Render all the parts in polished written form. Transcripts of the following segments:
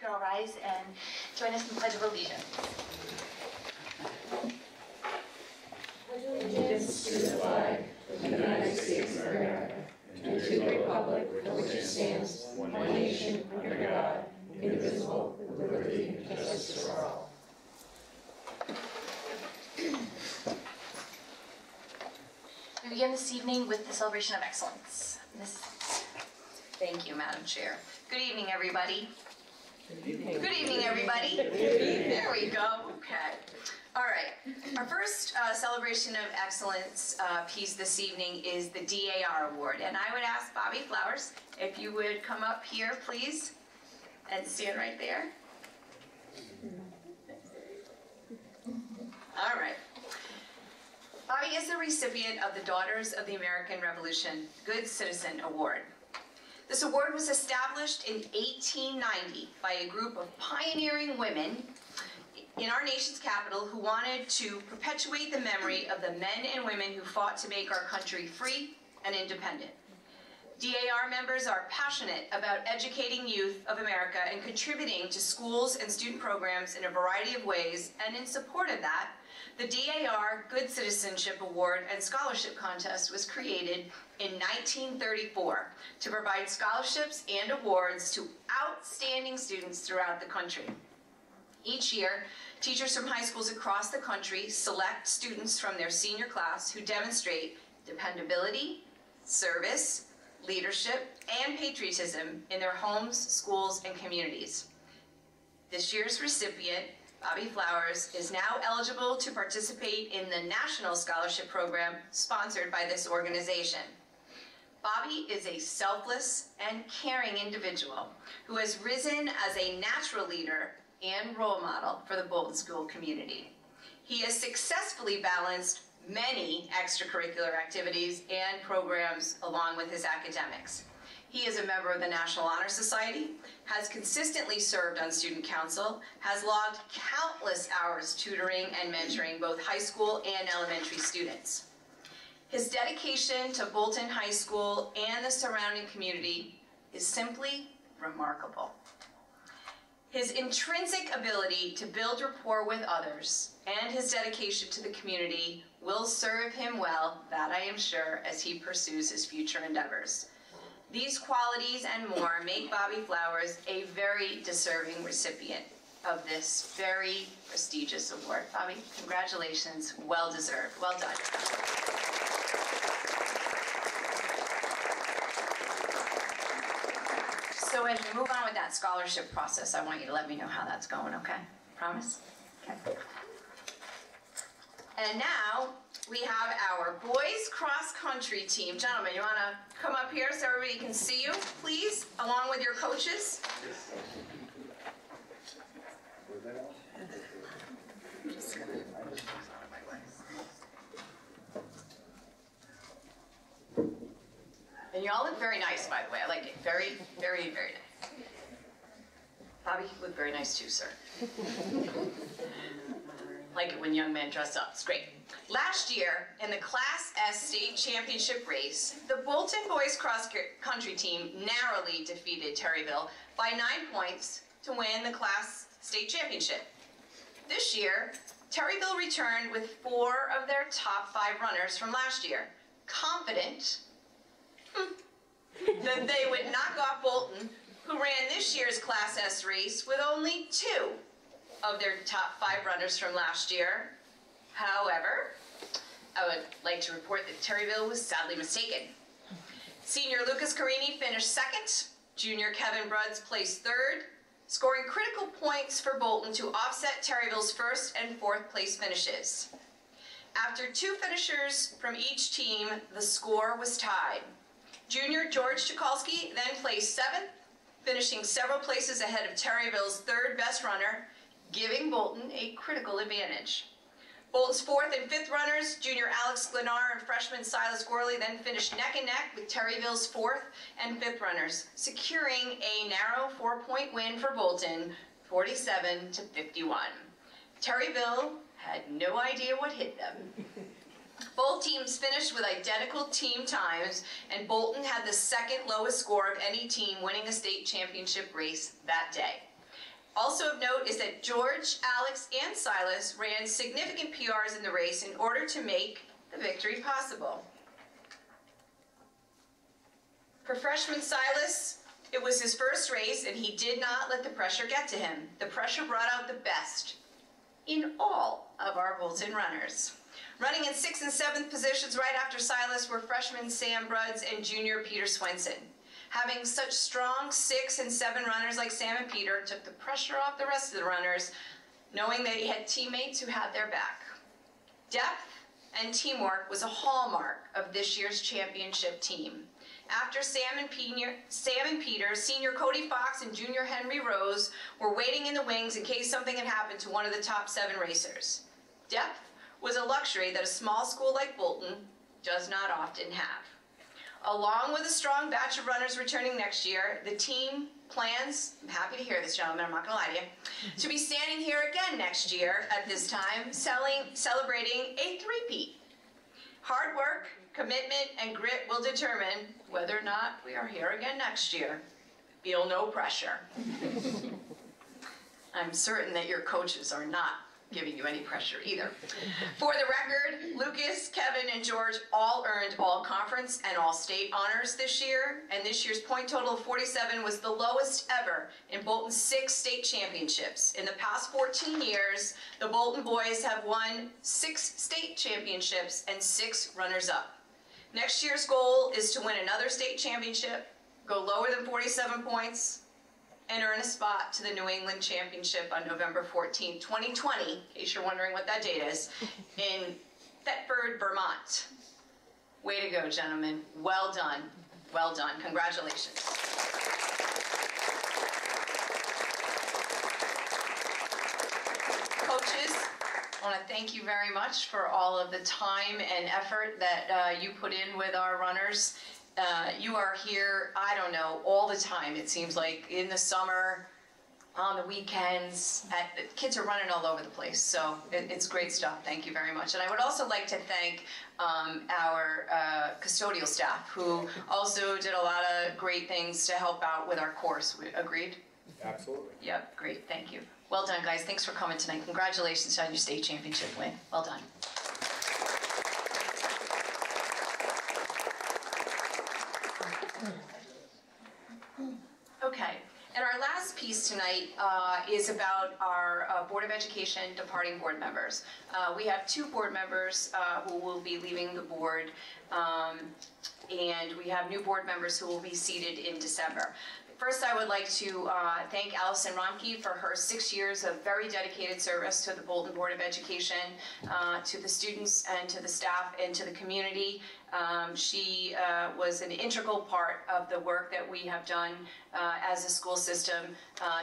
could all rise and join us in the Pledge of Allegiance. Allegiance to the flag of the United States of America and to the republic for which it stands, one nation, under God, indivisible, with liberty and justice for all. We begin this evening with the celebration of excellence. Thank you, Madam Chair. Good evening, everybody. Good evening, everybody. There we go. Okay. All right. Our first celebration of excellence piece this evening is the DAR Award. And I would ask Bobby Flowers if you would come up here, please, and stand right there. All right. Bobby is the recipient of the Daughters of the American Revolution Good Citizen Award. This award was established in 1890 by a group of pioneering women in our nation's capital who wanted to perpetuate the memory of the men and women who fought to make our country free and independent. DAR members are passionate about educating youth of America and contributing to schools and student programs in a variety of ways, and in support of that, the DAR Good Citizenship Award and Scholarship Contest was created in 1934 to provide scholarships and awards to outstanding students throughout the country. Each year, teachers from high schools across the country select students from their senior class who demonstrate dependability, service, leadership, and patriotism in their homes, schools, and communities. This year's recipient, Bobby Flowers, is now eligible to participate in the National Scholarship Program sponsored by this organization. Bobby is a selfless and caring individual who has risen as a natural leader and role model for the Bolton School community. He has successfully balanced many extracurricular activities and programs along with his academics. He is a member of the National Honor Society, has consistently served on student council, has logged countless hours tutoring and mentoring both high school and elementary students. His dedication to Bolton High School and the surrounding community is simply remarkable. His intrinsic ability to build rapport with others and his dedication to the community will serve him well, that I am sure, as he pursues his future endeavors. These qualities and more make Bobby Flowers a very deserving recipient of this very prestigious award. Bobby, congratulations, well deserved, well done. So as we move on with that scholarship process, I want you to let me know how that's going, okay? Promise? Okay. And now we have our boys cross-country team. Gentlemen, you want to come up here so everybody can see you, please, along with your coaches? And you all look very nice, by the way. I like it. Very, very, very nice. Bobby, you look very nice too, sir. Like it when young men dress up. It's great. Last year, in the Class S state championship race, the Bolton boys cross-country team narrowly defeated Terryville by 9 points to win the Class state championship. This year, Terryville returned with 4 of their top 5 runners from last year, confident that they would knock off Bolton, who ran this year's Class S race with only 2 of their top 5 runners from last year. However, I would like to report that Terryville was sadly mistaken. Senior Lucas Carini finished 2nd, junior Kevin Brudds placed 3rd, scoring critical points for Bolton to offset Terryville's 1st and 4th place finishes. After 2 finishers from each team, the score was tied. Junior George Tucholsky then placed 7th, finishing several places ahead of Terryville's 3rd best runner, giving Bolton a critical advantage. Bolton's 4th and 5th runners, junior Alex Glenar and freshman Silas Gorley, then finished neck and neck with Terryville's 4th and 5th runners, securing a narrow 4-point win for Bolton, 47-51. Terryville had no idea what hit them. Both teams finished with identical team times, and Bolton had the 2nd lowest score of any team winning a state championship race that day. Also of note is that George, Alex, and Silas ran significant PRs in the race in order to make the victory possible. For freshman Silas, it was his first race, and he did not let the pressure get to him. The pressure brought out the best in all of our Bolton runners. Running in 6th and 7th positions right after Silas were freshman Sam Brudds and junior Peter Swenson. Having such strong 6 and 7 runners like Sam and Peter took the pressure off the rest of the runners, knowing they had teammates who had their back. Depth and teamwork was a hallmark of this year's championship team. After Sam and Peter, senior Cody Fox and junior Henry Rose were waiting in the wings in case something had happened to one of the top 7 racers. Depth was a luxury that a small school like Bolton does not often have. Along with a strong batch of runners returning next year, the team plans, I'm happy to hear this, gentlemen, I'm not going to lie to you, to be standing here again next year at this time, celebrating a three-peat. Hard work, commitment, and grit will determine whether or not we are here again next year. Feel no pressure. I'm certain that your coaches are not giving you any pressure either. For the record, Lucas, Kevin, and George all earned all-conference and all-state honors this year, and this year's point total of 47 was the lowest ever in Bolton's 6 state championships. In the past 14 years, the Bolton boys have won 6 state championships and 6 runners-up. Next year's goal is to win another state championship, go lower than 47 points, and earn a spot to the New England Championship on November 14, 2020, in case you're wondering what that date is, in Thetford, Vermont. Way to go, gentlemen. Well done. Well done. Congratulations. Coaches, I want to thank you very much for all of the time and effort that you put in with our runners. You are here, I don't know, all the time, it seems like, in the summer, on the weekends. Kids are running all over the place, so it's great stuff. Thank you very much. And I would also like to thank our custodial staff, who also did a lot of great things to help out with our course. Agreed? Absolutely. Yep, great, thank you. Well done, guys. Thanks for coming tonight. Congratulations on your state championship win. Well done. Okay, and our last piece tonight is about our Board of Education departing board members. We have 2 board members who will be leaving the board, and we have new board members who will be seated in December. First, I would like to thank Allison Romke for her 6 years of very dedicated service to the Bolton Board of Education, to the students and to the staff and to the community. She was an integral part of the work that we have done as a school system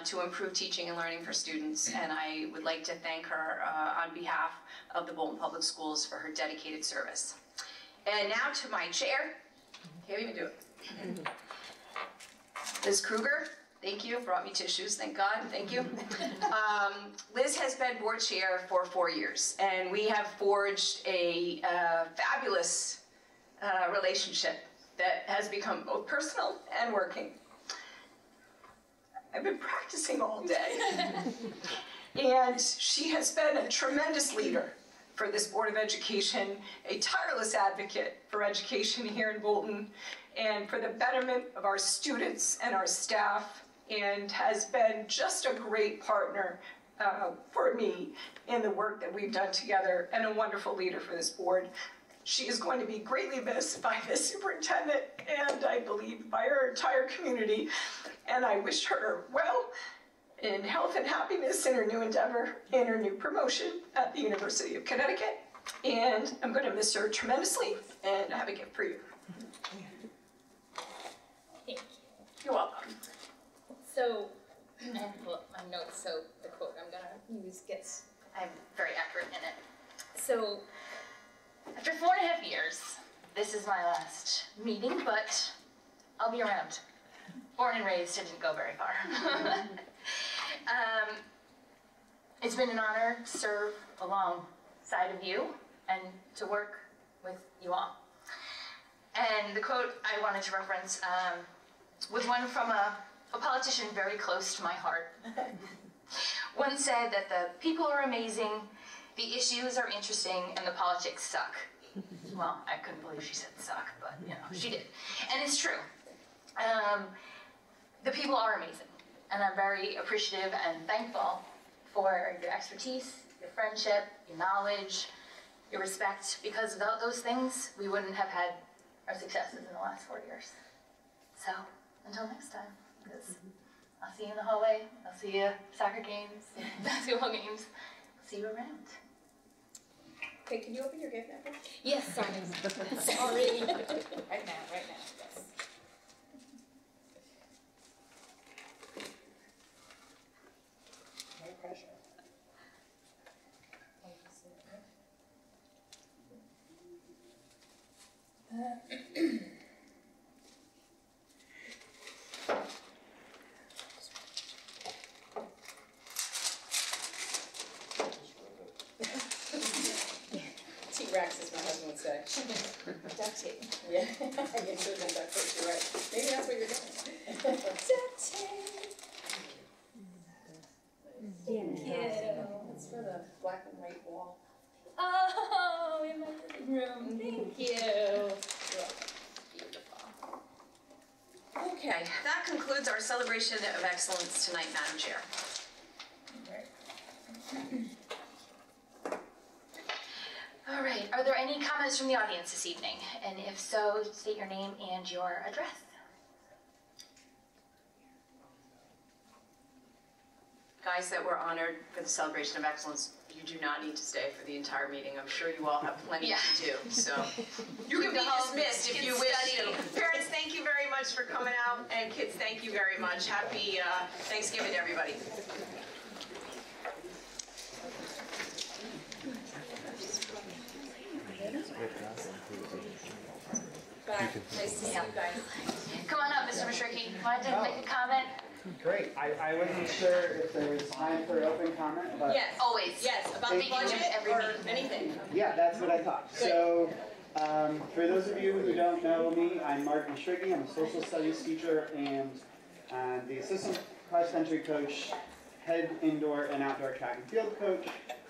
to improve teaching and learning for students, and I would like to thank her on behalf of the Bolton Public Schools for her dedicated service. And now to my chair. Can't even do it. Liz Kruger, thank you, brought me tissues, thank God, thank you. Liz has been board chair for 4 years, and we have forged a fabulous relationship that has become both personal and working. I've been practicing all day, and she has been a tremendous leader for this Board of Education, a tireless advocate for education here in Bolton, and for the betterment of our students and our staff, and has been just a great partner for me in the work that we've done together, and a wonderful leader for this board. She is going to be greatly missed by the superintendent, and I believe by her entire community, and I wish her well in health and happiness in her new endeavor, in her new promotion at the University of Connecticut, and I'm going to miss her tremendously, and I have a gift for you. Thank you. You're welcome. So, I have to pull up my notes, so the quote I'm gonna use I'm very accurate in it. So, after 4.5 years, this is my last meeting, but I'll be around. Born and raised, it didn't go very far. It's been an honor to serve alongside of you and to work with you all. And the quote I wanted to reference was one from a politician very close to my heart. once said that the people are amazing, the issues are interesting, and the politics suck. Well, I couldn't believe she said suck, but you know, she did. And it's true. The people are amazing, and I'm very appreciative and thankful for your expertise, your friendship, your knowledge, your respect, because without those things, we wouldn't have had our successes in the last 4 years. So, until next time, because I'll see you in the hallway, I'll see you at soccer games, basketball games, I'll see you around. Okay, can you open your gift now? Yes, sorry. Sorry. Right now, yes. No pressure. T-Rex, as my husband would say. Duct tape. Yeah, I get good on duct tape, you're right. Maybe that's what you're doing. Duct tape. Thank you. It's for the black and white wall. Oh, in my living room. Thank you. Beautiful. Okay, that concludes our celebration of excellence tonight, Madam Chair. All right, are there any comments from the audience this evening? And if so, state your name and your address. Guys that were honored for the celebration of excellence, you do not need to stay for the entire meeting. I'm sure you all have plenty to do, so you can be dismissed if you wish to. Parents, thank you very much for coming out, and kids, thank you very much. Happy Thanksgiving to everybody. Bye. Nice to see you guys. Come on up, Mr. Mashricky. Wanted to make a comment? Great. I wasn't sure if there was time for open comment, but Yes. Always. Yes, about the Thank you. budget Every or meeting. anything. yeah, that's what I thought. So, for those of you who don't know me, I'm Mark Mashricky. I'm a social studies teacher and the assistant cross-country coach, head indoor and outdoor track and field coach.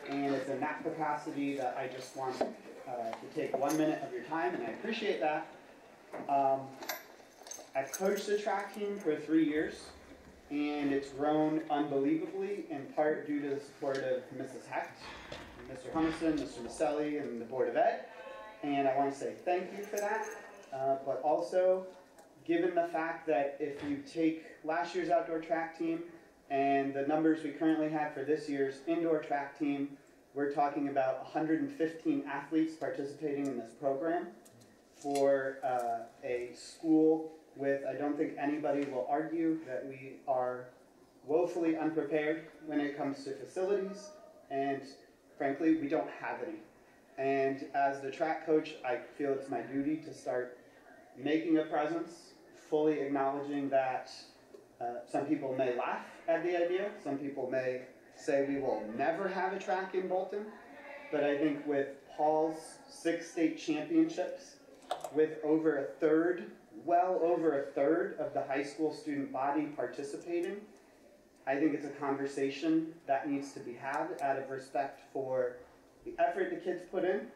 And it's in that capacity that I just want to take 1 minute of your time, and I appreciate that. I've coached the track team for 3 years, and it's grown unbelievably, in part due to the support of Mrs. Hecht, Mr. Hummerson, Mr. Maselli, and the Board of Ed. And I want to say thank you for that. But also, given the fact that if you take last year's outdoor track team and the numbers we currently have for this year's indoor track team, we're talking about 115 athletes participating in this program for a school with, I don't think anybody will argue that we are woefully unprepared when it comes to facilities, and frankly, we don't have any. And as the track coach, I feel it's my duty to start making a presence, fully acknowledging that some people may laugh at the idea, some people may say we will never have a track in Bolton, but I think with Paul's 6 state championships, with over a third, well over a third of the high school student body participating, I think it's a conversation that needs to be had out of respect for the effort the kids put in,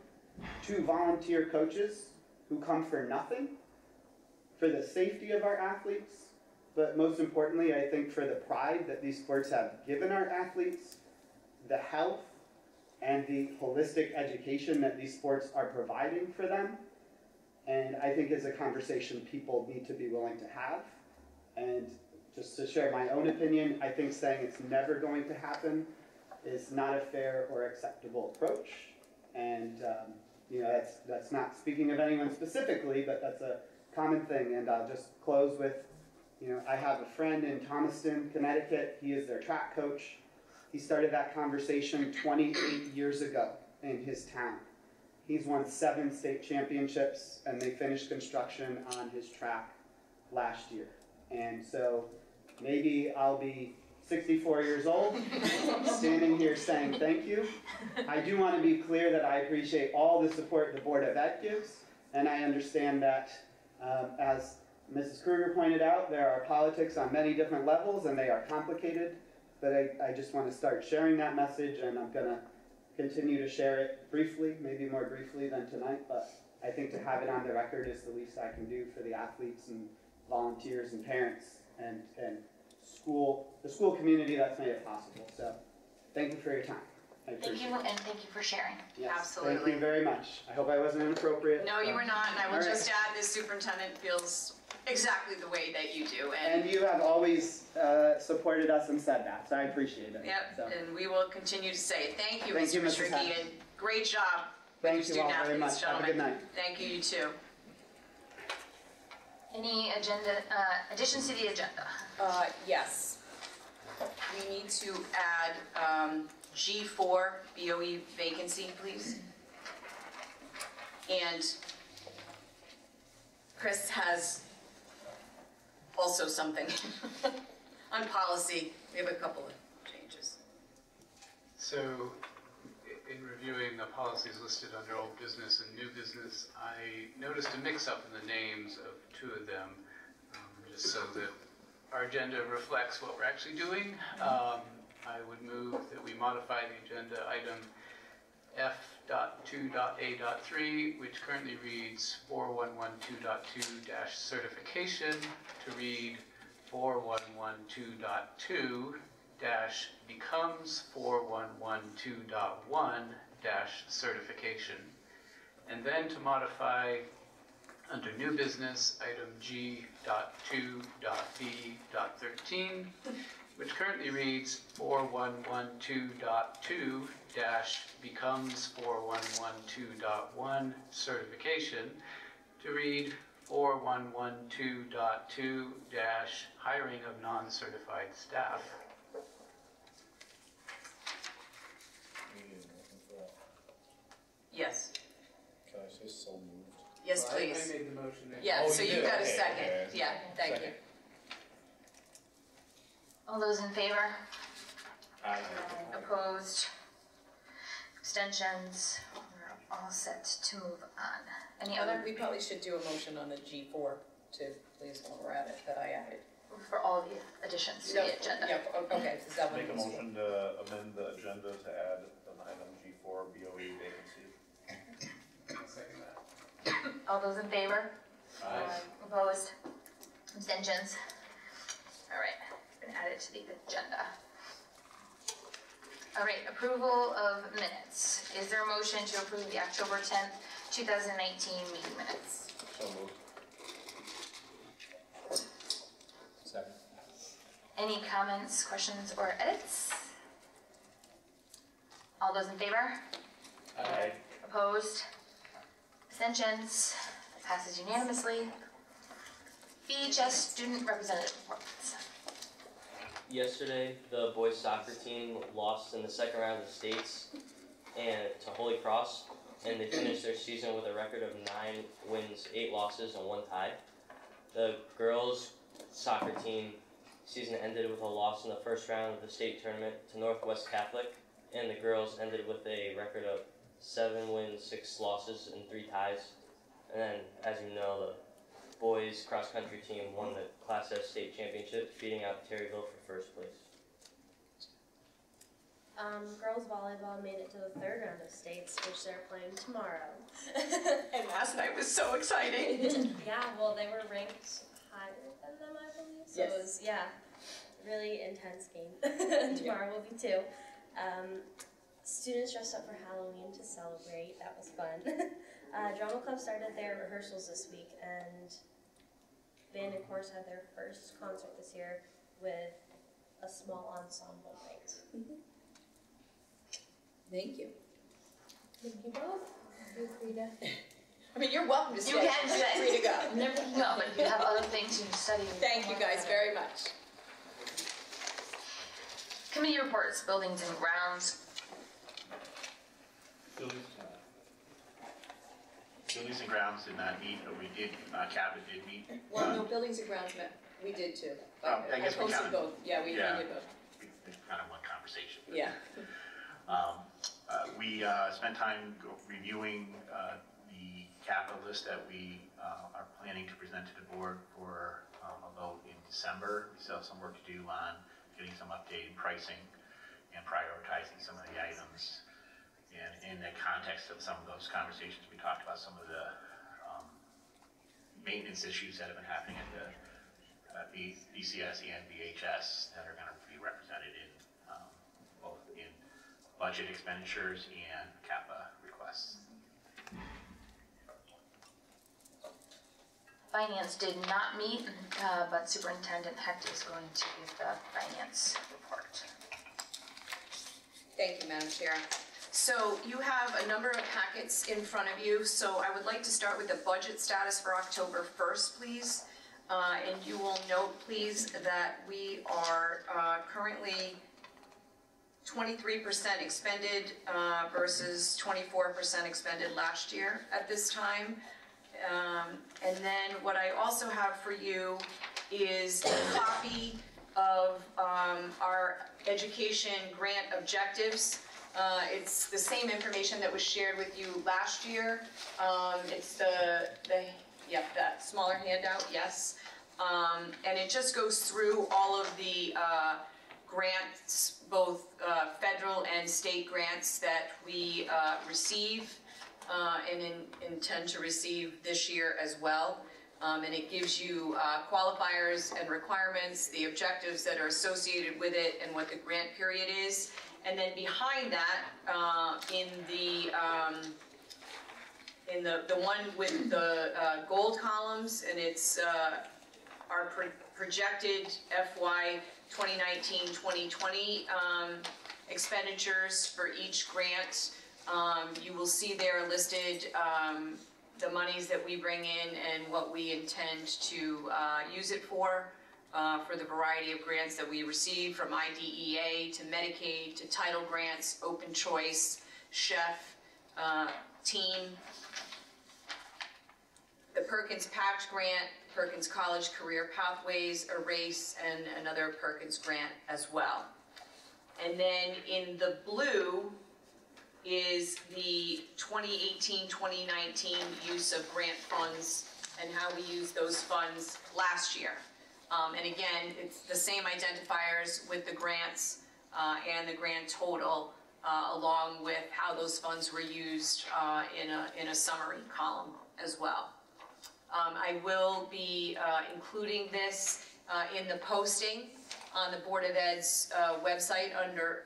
2 volunteer coaches who come for nothing, for the safety of our athletes, but most importantly, I think for the pride that these sports have given our athletes, the health and the holistic education that these sports are providing for them. And I think it's a conversation people need to be willing to have. And just to share my own opinion, I think saying it's never going to happen is not a fair or acceptable approach. And you know, that's not speaking of anyone specifically, but that's a common thing. And I'll just close with, you know, I have a friend in Thomaston, Connecticut. He is their track coach. He started that conversation 28 years ago in his town. He's won 7 state championships, and they finished construction on his track last year. And so maybe I'll be 64 years old, standing here saying thank you. I do want to be clear that I appreciate all the support the Board of Ed gives, and I understand that, as Mrs. Kruger pointed out, there are politics on many different levels, and they are complicated. but I just want to start sharing that message, and I'm going to continue to share it briefly, maybe more briefly than tonight, but I think to have it on the record is the least I can do for the athletes and volunteers and parents and the school community that's made it possible. So thank you for your time. Thank you, and thank you for sharing. Yes, Absolutely. Thank you very much. I hope I wasn't inappropriate. No, you were not, and I will All right. just add, this superintendent feels exactly the way that you do, And you have always supported us and said that, so I appreciate it. Yep, So, and we will continue to say thank you, Thank you, Mr. Mrs. Strickey, Hack. and great job Thank with you your all student very athletes, much. Have a gentlemen. good night. Thank you, you too. Any agenda, additions to the agenda? Yes. We need to add G4 BOE vacancy, please. And Chris has also something on policy. We have a couple of changes. So, in reviewing the policies listed under old business and new business, I noticed a mix-up in the names of two of them, just so that our agenda reflects what we're actually doing. I would move that we modify the agenda item F.2.A.3, which currently reads 4112.2-certification, to read 4112.2-becomes 4112.1-certification. And then to modify under new business item G.2.B.13, which currently reads 4112.2-becomes 4112.1 certification, to read 4112.2-hiring of non-certified staff. Yes. Can I say so moved? Yes, Well, I please. made the motion. Yeah, Oh, so you you did? got a Okay, second. okay. Yeah, thank you. Second. All those in favor? Aye. Opposed? Abstentions? We're all set to move on. Any other? We probably should do a motion on the G4 too, please, while we're at it, that I added. For all the additions to the agenda. Yep, okay, so that one Make a was- motion to amend the agenda to add an item G4 BOE vacancy. I'll second that. All those in favor? Aye. Opposed? Abstentions? All right, it's been added to the agenda. All right, approval of minutes. Is there a motion to approve the October 10th, 2019 meeting minutes? So moved. Second. Any comments, questions, or edits? All those in favor? Aye. Opposed? Abstentions? Passes unanimously. BHS student representative reports. Yesterday, the boys soccer team lost in the second round of the states and to Holy Cross, and they finished their season with a record of 9 wins, 8 losses, and 1 tie. The girls soccer team season ended with a loss in the first round of the state tournament to Northwest Catholic, and the girls ended with a record of 7 wins, 6 losses, and 3 ties. And then, as you know, the boys cross-country team won the Class S state championship, beating out Terryville for first place. Girls volleyball made it to the third round of states, which they're playing tomorrow. And last night was so exciting. Yeah, well, they were ranked higher than them, I believe. So Yes. it was, really intense game. Tomorrow will be too. Students dressed up for Halloween to celebrate. That was fun. Drama Club started their rehearsals this week, and band and chorus had their first concert this year with a small ensemble night. Thank you. Thank you both. Feel free to. I mean, you're welcome to stay. You can Feel stay. free to go. No, but you have other things you study. Thank you guys very much. Committee reports, buildings and grounds. Buildings and grounds did not meet, but we did, cabinet did meet. Well, no, buildings and grounds met, we did too. I guess we posted counted. both, yeah, we Yeah. did both, It's kind of one conversation. yeah. We spent time reviewing the capital list that we are planning to present to the board for a vote in December. We still have some work to do on getting some updated pricing and prioritizing some of the items. And in the context of some of those conversations, we talked about some of the maintenance issues that have been happening at the BCS and VHS that are going to be represented in both in budget expenditures and CAPA requests. Finance did not meet, but Superintendent Hecht is going to give the finance report. Thank you, Madam Chair. So you have a number of packets in front of you, so I would like to start with the budget status for October 1st, please. And you will note, please, that we are currently 23% expended versus 24% expended last year at this time. And then what I also have for you is a copy of our education grant objectives. It's the same information that was shared with you last year. It's that smaller handout, yes. And it just goes through all of the grants, both federal and state grants that we receive and intend to receive this year as well. And it gives you qualifiers and requirements, the objectives that are associated with it, and what the grant period is. And then behind that, in the one with the gold columns, and it's our projected FY 2019-2020 expenditures for each grant. You will see there listed the monies that we bring in and what we intend to use it for the variety of grants that we receive, from IDEA to Medicaid to title grants, open choice, chef, team, the Perkins Pact grant, Perkins College Career Pathways, ERACE, and another Perkins grant as well. And then in the blue is the 2018-2019 use of grant funds and how we used those funds last year. And again, it's the same identifiers with the grants and the grand total, along with how those funds were used in a summary column as well. I will be including this in the posting on the Board of Ed's website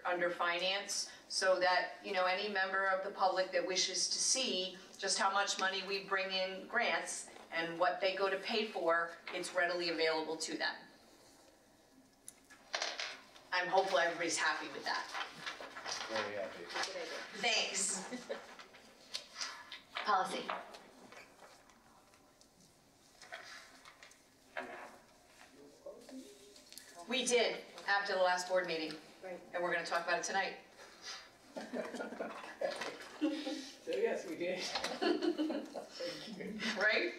under Finance, so that any member of the public that wishes to see just how much money we bring in grants and what they go to pay for, it's readily available to them. I'm hopeful everybody's happy with that. Very happy. Thanks. Policy. We did after the last board meeting, Right. and we're going to talk about it tonight. So yes, we did. Right?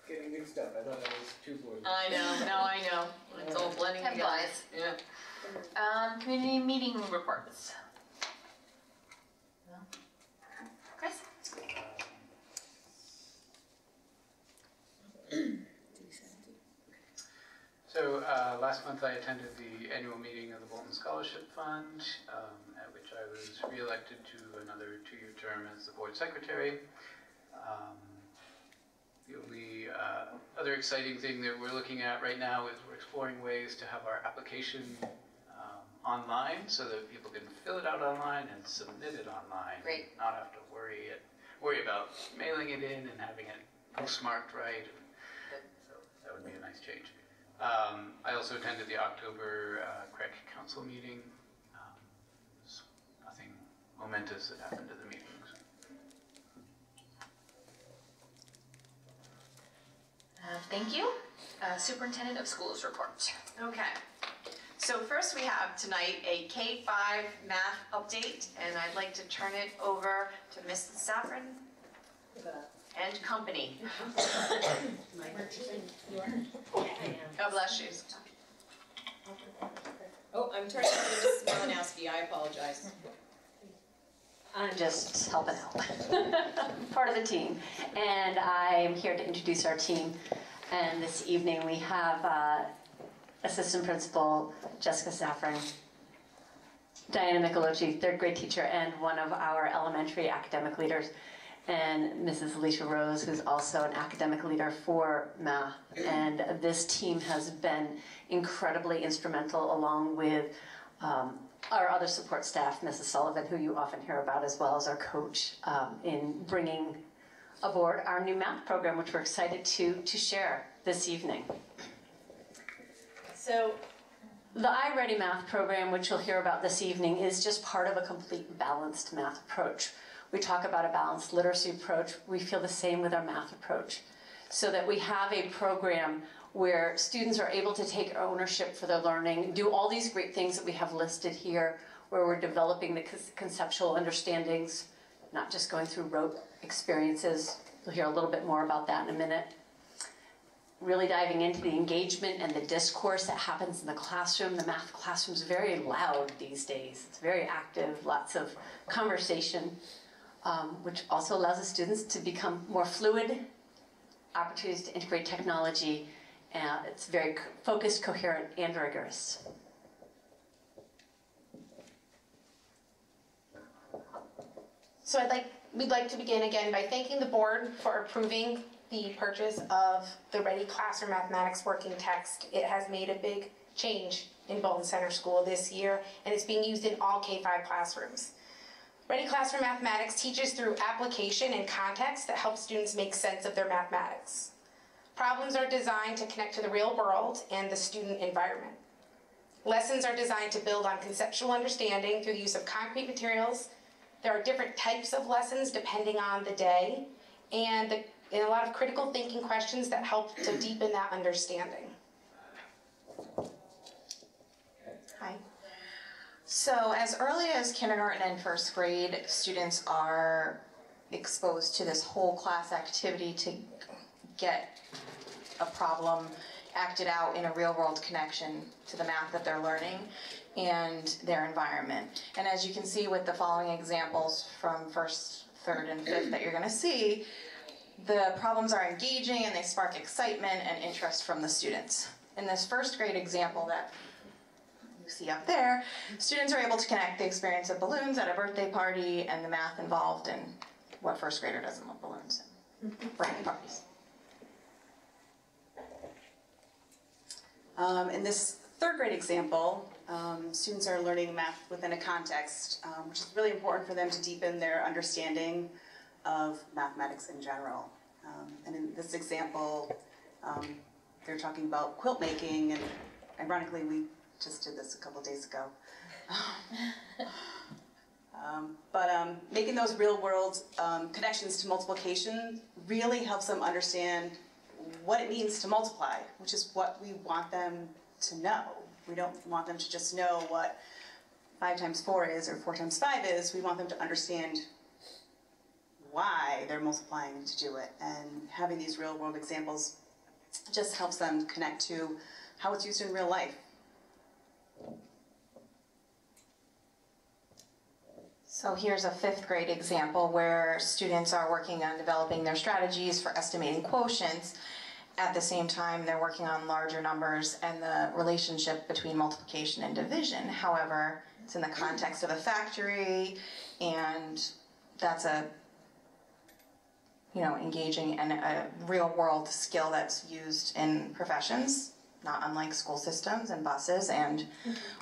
Getting mixed up. I thought that was two boards. I know. No, I know. It's all blending Time together. flies. Yeah. Community meeting reports. Chris? So last month I attended the annual meeting of the Bolton Scholarship Fund, at which I was re-elected to another 2-year term as the board secretary. The only other exciting thing that we're looking at right now is we're exploring ways to have our application online so that people can fill it out online and submit it online. Great. And not have to worry about mailing it in and having it postmarked right. So that would be a nice change. I also attended the October CREC Council meeting. There's nothing momentous that happened at the meetings. Thank you. Superintendent of Schools report. Okay. So first we have tonight a K-5 math update, and I'd like to turn it over to Mrs. Safran and company. God bless you. Oh, I'm turning to Mrs. Malinowski, I apologize. I'm just helping out, part of the team. And I'm here to introduce our team. And this evening we have Assistant Principal Jessica Saffron, Diana Michelocci, third grade teacher and one of our elementary academic leaders, and Mrs. Alicia Rose, who's also an academic leader for math. And this team has been incredibly instrumental, along with our other support staff, Mrs. Sullivan, who you often hear about, as well as our coach, in bringing aboard our new math program, which we're excited to share this evening. So the iReady math program, which you'll hear about this evening, is just part of a complete balanced math approach. We talk about a balanced literacy approach. We feel the same with our math approach, so that we have a program where students are able to take ownership for their learning, do all these great things that we have listed here, where we're developing the conceptual understandings, not just going through rote experiences. You'll hear a little bit more about that in a minute. Really diving into the engagement and the discourse that happens in the classroom. The math classroom is very loud these days. It's very active, lots of conversation, which also allows the students to become more fluid, opportunities to integrate technology. It's very focused, coherent, and rigorous. So we'd like to begin again by thanking the board for approving the purchase of the Ready Classroom Mathematics Working Text. It has made a big change in Bolton Center School this year, and it's being used in all K-5 classrooms. Ready Classroom Mathematics teaches through application and context that helps students make sense of their mathematics. Problems are designed to connect to the real world and the student environment. Lessons are designed to build on conceptual understanding through the use of concrete materials. There are different types of lessons depending on the day, and a lot of critical thinking questions that help to deepen that understanding. Hi. So as early as kindergarten and first grade, students are exposed to this whole class activity to get a problem acted out in a real-world connection to the math that they're learning and their environment. And as you can see with the following examples from first, third, and fifth that you're going to see, the problems are engaging and they spark excitement and interest from the students. In this first grade example that you see up there, students are able to connect the experience of balloons at a birthday party and the math involved, and what first grader doesn't love balloons and birthday parties. In this third grade example, students are learning math within a context, which is really important for them to deepen their understanding of mathematics in general. And in this example, they're talking about quilt making, and ironically, we just did this a couple days ago. Making those real-world connections to multiplication really helps them understand what it means to multiply, which is what we want them to know. We don't want them to just know what 5 times 4 is or 4 times 5 is. We want them to understand why they're multiplying to do it. And having these real-world examples just helps them connect to how it's used in real life. So here's a fifth grade example where students are working on developing their strategies for estimating quotients. At the same time, they're working on larger numbers and the relationship between multiplication and division. However, it's in the context of a factory, and that's a engaging and a real-world skill that's used in professions, not unlike school systems and buses. And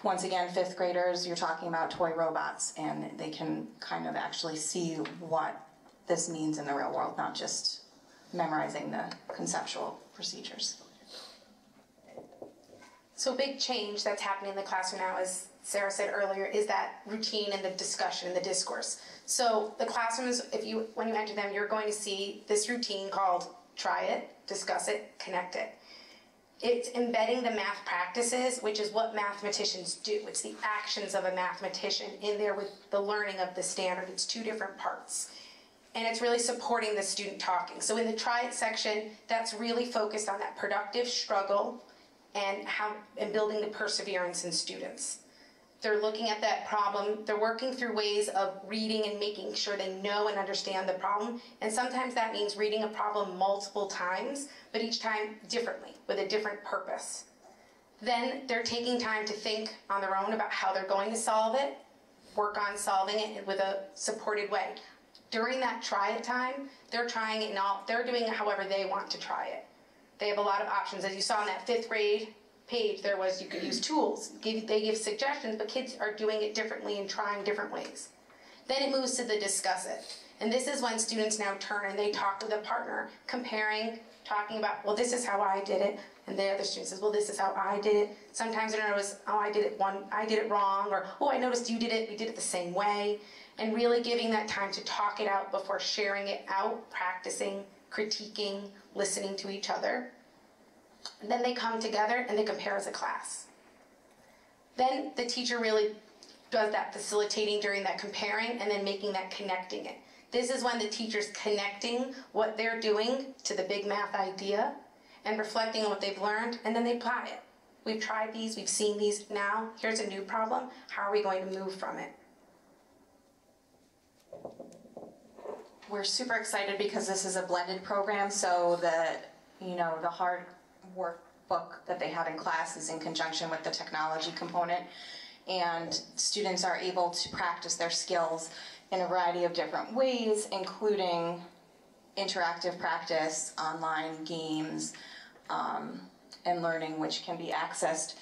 once again, fifth graders, you're talking about toy robots, and they can kind of actually see what this means in the real world, not just memorizing the conceptual procedures. So a big change that's happening in the classroom now, as Sarah said earlier, is that routine and the discussion and the discourse. So the classrooms, when you enter them, you're going to see this routine called try it, discuss it, connect it. It's embedding the math practices, which is what mathematicians do. It's the actions of a mathematician in there with the learning of the standard. It's 2 different parts. And it's really supporting the student talking. So in the try it section, that's really focused on that productive struggle and building the perseverance in students. They're looking at that problem. They're working through ways of reading and making sure they know and understand the problem. And sometimes that means reading a problem multiple times, but each time differently, with a different purpose. Then they're taking time to think on their own about how they're going to solve it, work on solving it with a supported way. During that try it time, they're trying it they're doing it however they want to try it. They have a lot of options. As you saw in that 5th grade page, there was, you could use tools. They give suggestions, but kids are doing it differently and trying different ways. Then it moves to the discuss it. And this is when students now turn and they talk with a partner, comparing, talking about, well, this is how I did it. And the other student says, well, this is how I did it. Sometimes I notice, oh, I did it wrong, or, oh, I noticed you did it, we did it the same way. And really giving that time to talk it out before sharing it out, practicing, critiquing, listening to each other. And then they come together and they compare as a class. Then the teacher really does that facilitating during that comparing and then making that connecting it. This is when the teacher's connecting what they're doing to the big math idea and reflecting on what they've learned, and then they apply it. We've tried these, we've seen these, now here's a new problem. How are we going to move from it? We're super excited because this is a blended program, so the hard workbook that they have in class is in conjunction with the technology component, and students are able to practice their skills in a variety of different ways, including interactive practice, online games, and learning, which can be accessed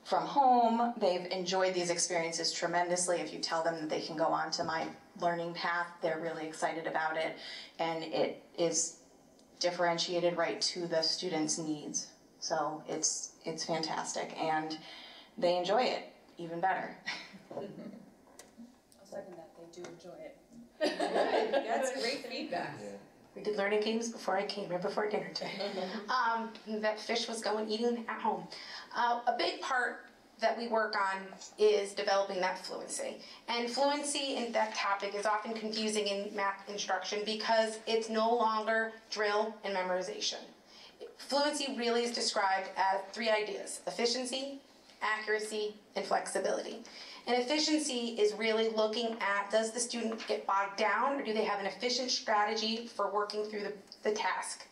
from home. They've enjoyed these experiences tremendously. If you tell them that they can go on to my learning path, they're really excited about it, and it is differentiated right to the students' needs. So it's fantastic, and they enjoy it even better. I'll second that, they do enjoy it. That's great feedback. Yeah. We did learning games before I came, right before dinner today. That fish was eating at home. A big part that we work on is developing that fluency. And fluency in that topic is often confusing in math instruction because it's no longer drill and memorization. Fluency really is described as 3 ideas: efficiency, accuracy, and flexibility. And efficiency is really looking at, does the student get bogged down, or do they have an efficient strategy for working through the task?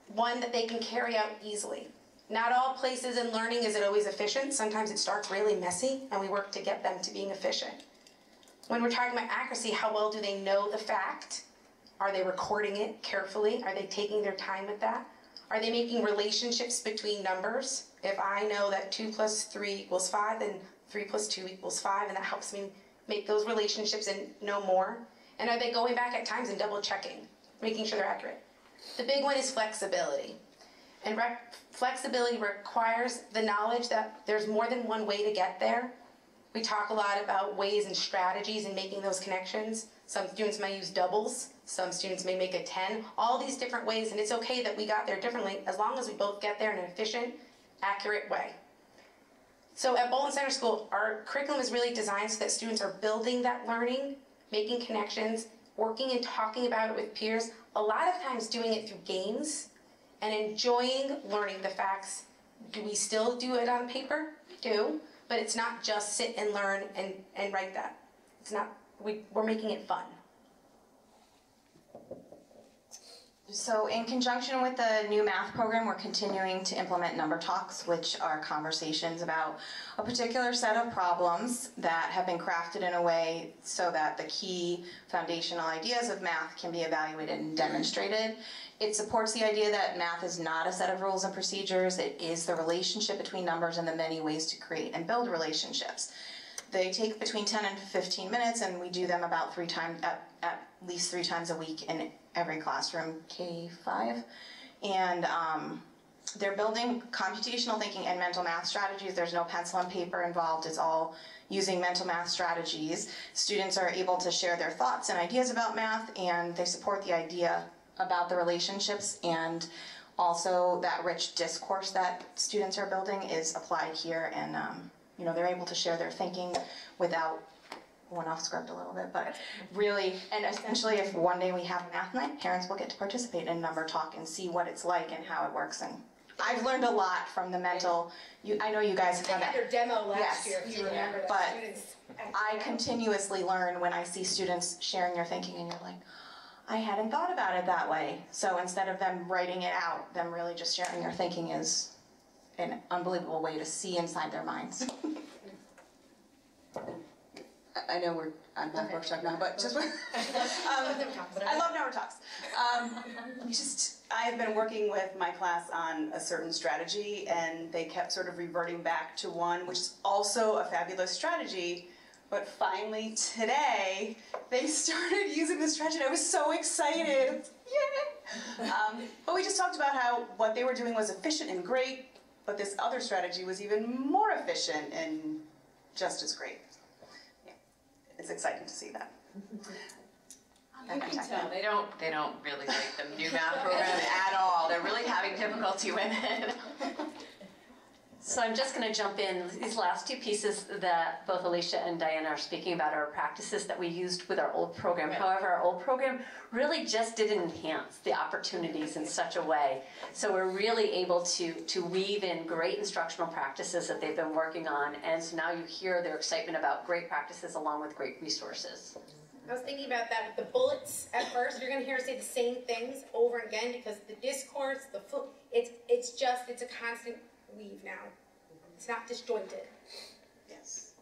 One that they can carry out easily. Not all places in learning is it always efficient. Sometimes it starts really messy, and we work to get them to being efficient. When we're talking about accuracy, how well do they know the fact? Are they recording it carefully? Are they taking their time with that? Are they making relationships between numbers? If I know that 2 plus 3 equals 5, then 3 plus 2 equals 5, and that helps me make those relationships and know more. And are they going back at times and double checking, making sure they're accurate? The big one is flexibility. And flexibility requires the knowledge that there's more than one way to get there. We talk a lot about ways and strategies and making those connections. Some students may use doubles, some students may make a 10, all these different ways, and it's okay that we got there differently as long as we both get there in an efficient, accurate way. So at Bolton Center School, our curriculum is really designed so that students are building that learning, making connections, working and talking about it with peers, a lot of times doing it through games, and enjoying learning the facts. Do we still do it on paper? We do, but it's not just sit and learn and write that. It's not, we're making it fun. So in conjunction with the new math program, we're continuing to implement number talks, which are conversations about a particular set of problems that have been crafted in a way so that the key foundational ideas of math can be evaluated and demonstrated. It supports the idea that math is not a set of rules and procedures. It is the relationship between numbers and the many ways to create and build relationships. They take between 10 and 15 minutes, and we do them about 3 times, at least 3 times a week in every classroom, K-5. And they're building computational thinking and mental math strategies. There's no pencil and paper involved. It's all using mental math strategies. Students are able to share their thoughts and ideas about math, and they support the idea about the relationships, and also that rich discourse that students are building is applied here, and they're able to share their thinking without going off script a little bit, but really, and essentially if one day we have math night, parents will get to participate in number talk and see what it's like and how it works. And I've learned a lot from the mental, I know you guys have had that. Their demo last year, if you Yeah, remember that. but Students I continuously learn when I see students sharing their thinking, and you're like, I hadn't thought about it that way. So instead of them writing it out, them really just sharing their thinking is an unbelievable way to see inside their minds. I know I'm not workshop now, but just I love Never Talks. I've been working with my class on a certain strategy, and they kept sort of reverting back to one, which is also a fabulous strategy. But finally today, they started using the strategy. I was so excited. Yay! But we just talked about how what they were doing was efficient and great, but this other strategy was even more efficient and just as great. Yeah. It's exciting to see that. You can tell they don't really like the new math program at all. They're really having difficulty with it. So I'm just going to jump in. These last two pieces that both Alicia and Diana are speaking about are practices that we used with our old program. However, our old program really just didn't enhance the opportunities in such a way. So we're really able to weave in great instructional practices that they've been working on. And so now you hear their excitement about great practices along with great resources. I was thinking about that with the bullets at first. You're going to hear us say the same things over again because the discourse, it's a constant weave now. It's not disjointed. Yes.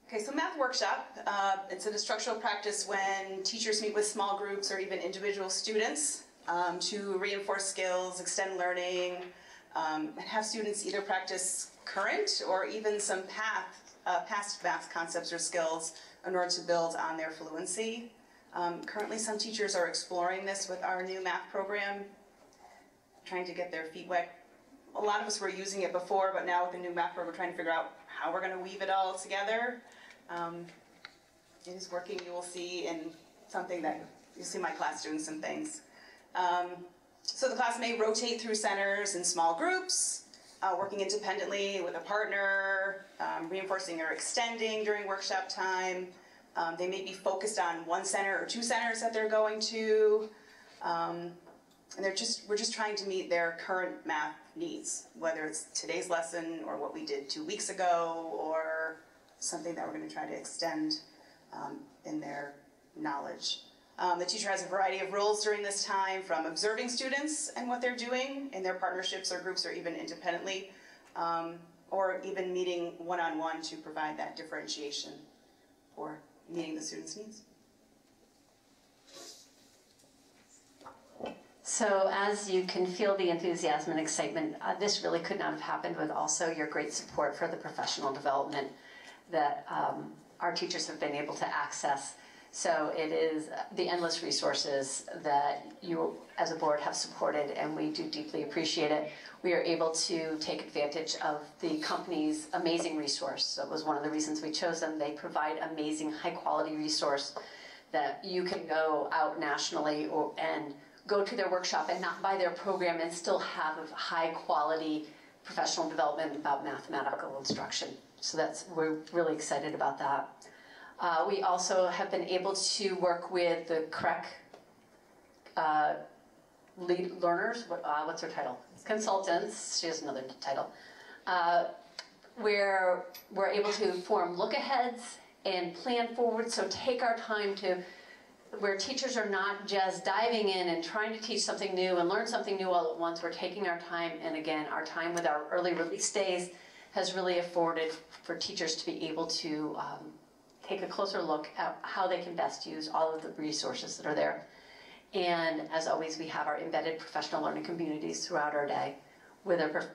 Okay, so math workshop. It's an instructional practice when teachers meet with small groups or even individual students to reinforce skills, extend learning, and have students either practice current or even some past math concepts or skills in order to build on their fluency. Currently, some teachers are exploring this with our new math program, trying to get their feet wet. A lot of us were using it before, but now with the new math program, we're trying to figure out how we're going to weave it all together. It is working. You will see in something that you see my class doing some things. So the class may rotate through centers in small groups, working independently with a partner, reinforcing or extending during workshop time. They may be focused on one center or two centers that they're going to. And we're just trying to meet their current math needs, whether it's today's lesson or what we did 2 weeks ago or something that we're going to try to extend in their knowledge. The teacher has a variety of roles during this time, from observing students and what they're doing in their partnerships or groups or even independently, or even meeting one-on-one to provide that differentiation for meeting the students' needs. So as you can feel the enthusiasm and excitement, this really could not have happened with also your great support for the professional development that our teachers have been able to access. So it is the endless resources that you as a board have supported, and we do deeply appreciate it. We are able to take advantage of the company's amazing resource. That was one of the reasons we chose them. They provide amazing high quality resource that you can go out nationally and go to their workshop and not buy their program and still have high quality professional development about mathematical instruction. So we're really excited about that. We also have been able to work with the CREC lead learners, what's her title? Consultants, she has another title, where we're able to form look-aheads and plan forward, so take our time to where teachers are not just diving in and trying to teach something new and learn something new all at once. We're taking our time, and again, our time with our early release days has really afforded for teachers to be able to take a closer look at how they can best use all of the resources that are there. And as always, we have our embedded professional learning communities throughout our day with our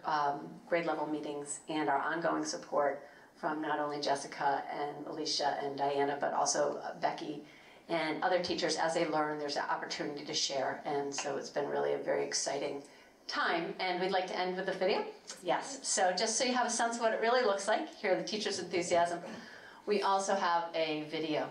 grade level meetings and our ongoing support from not only Jessica and Alicia and Diana, but also Becky and other teachers. As they learn, there's an opportunity to share, and so it's been really a very exciting time. And we'd like to end with a video. Yes, so just so you have a sense of what it really looks like, hear the teachers' enthusiasm, we also have a video.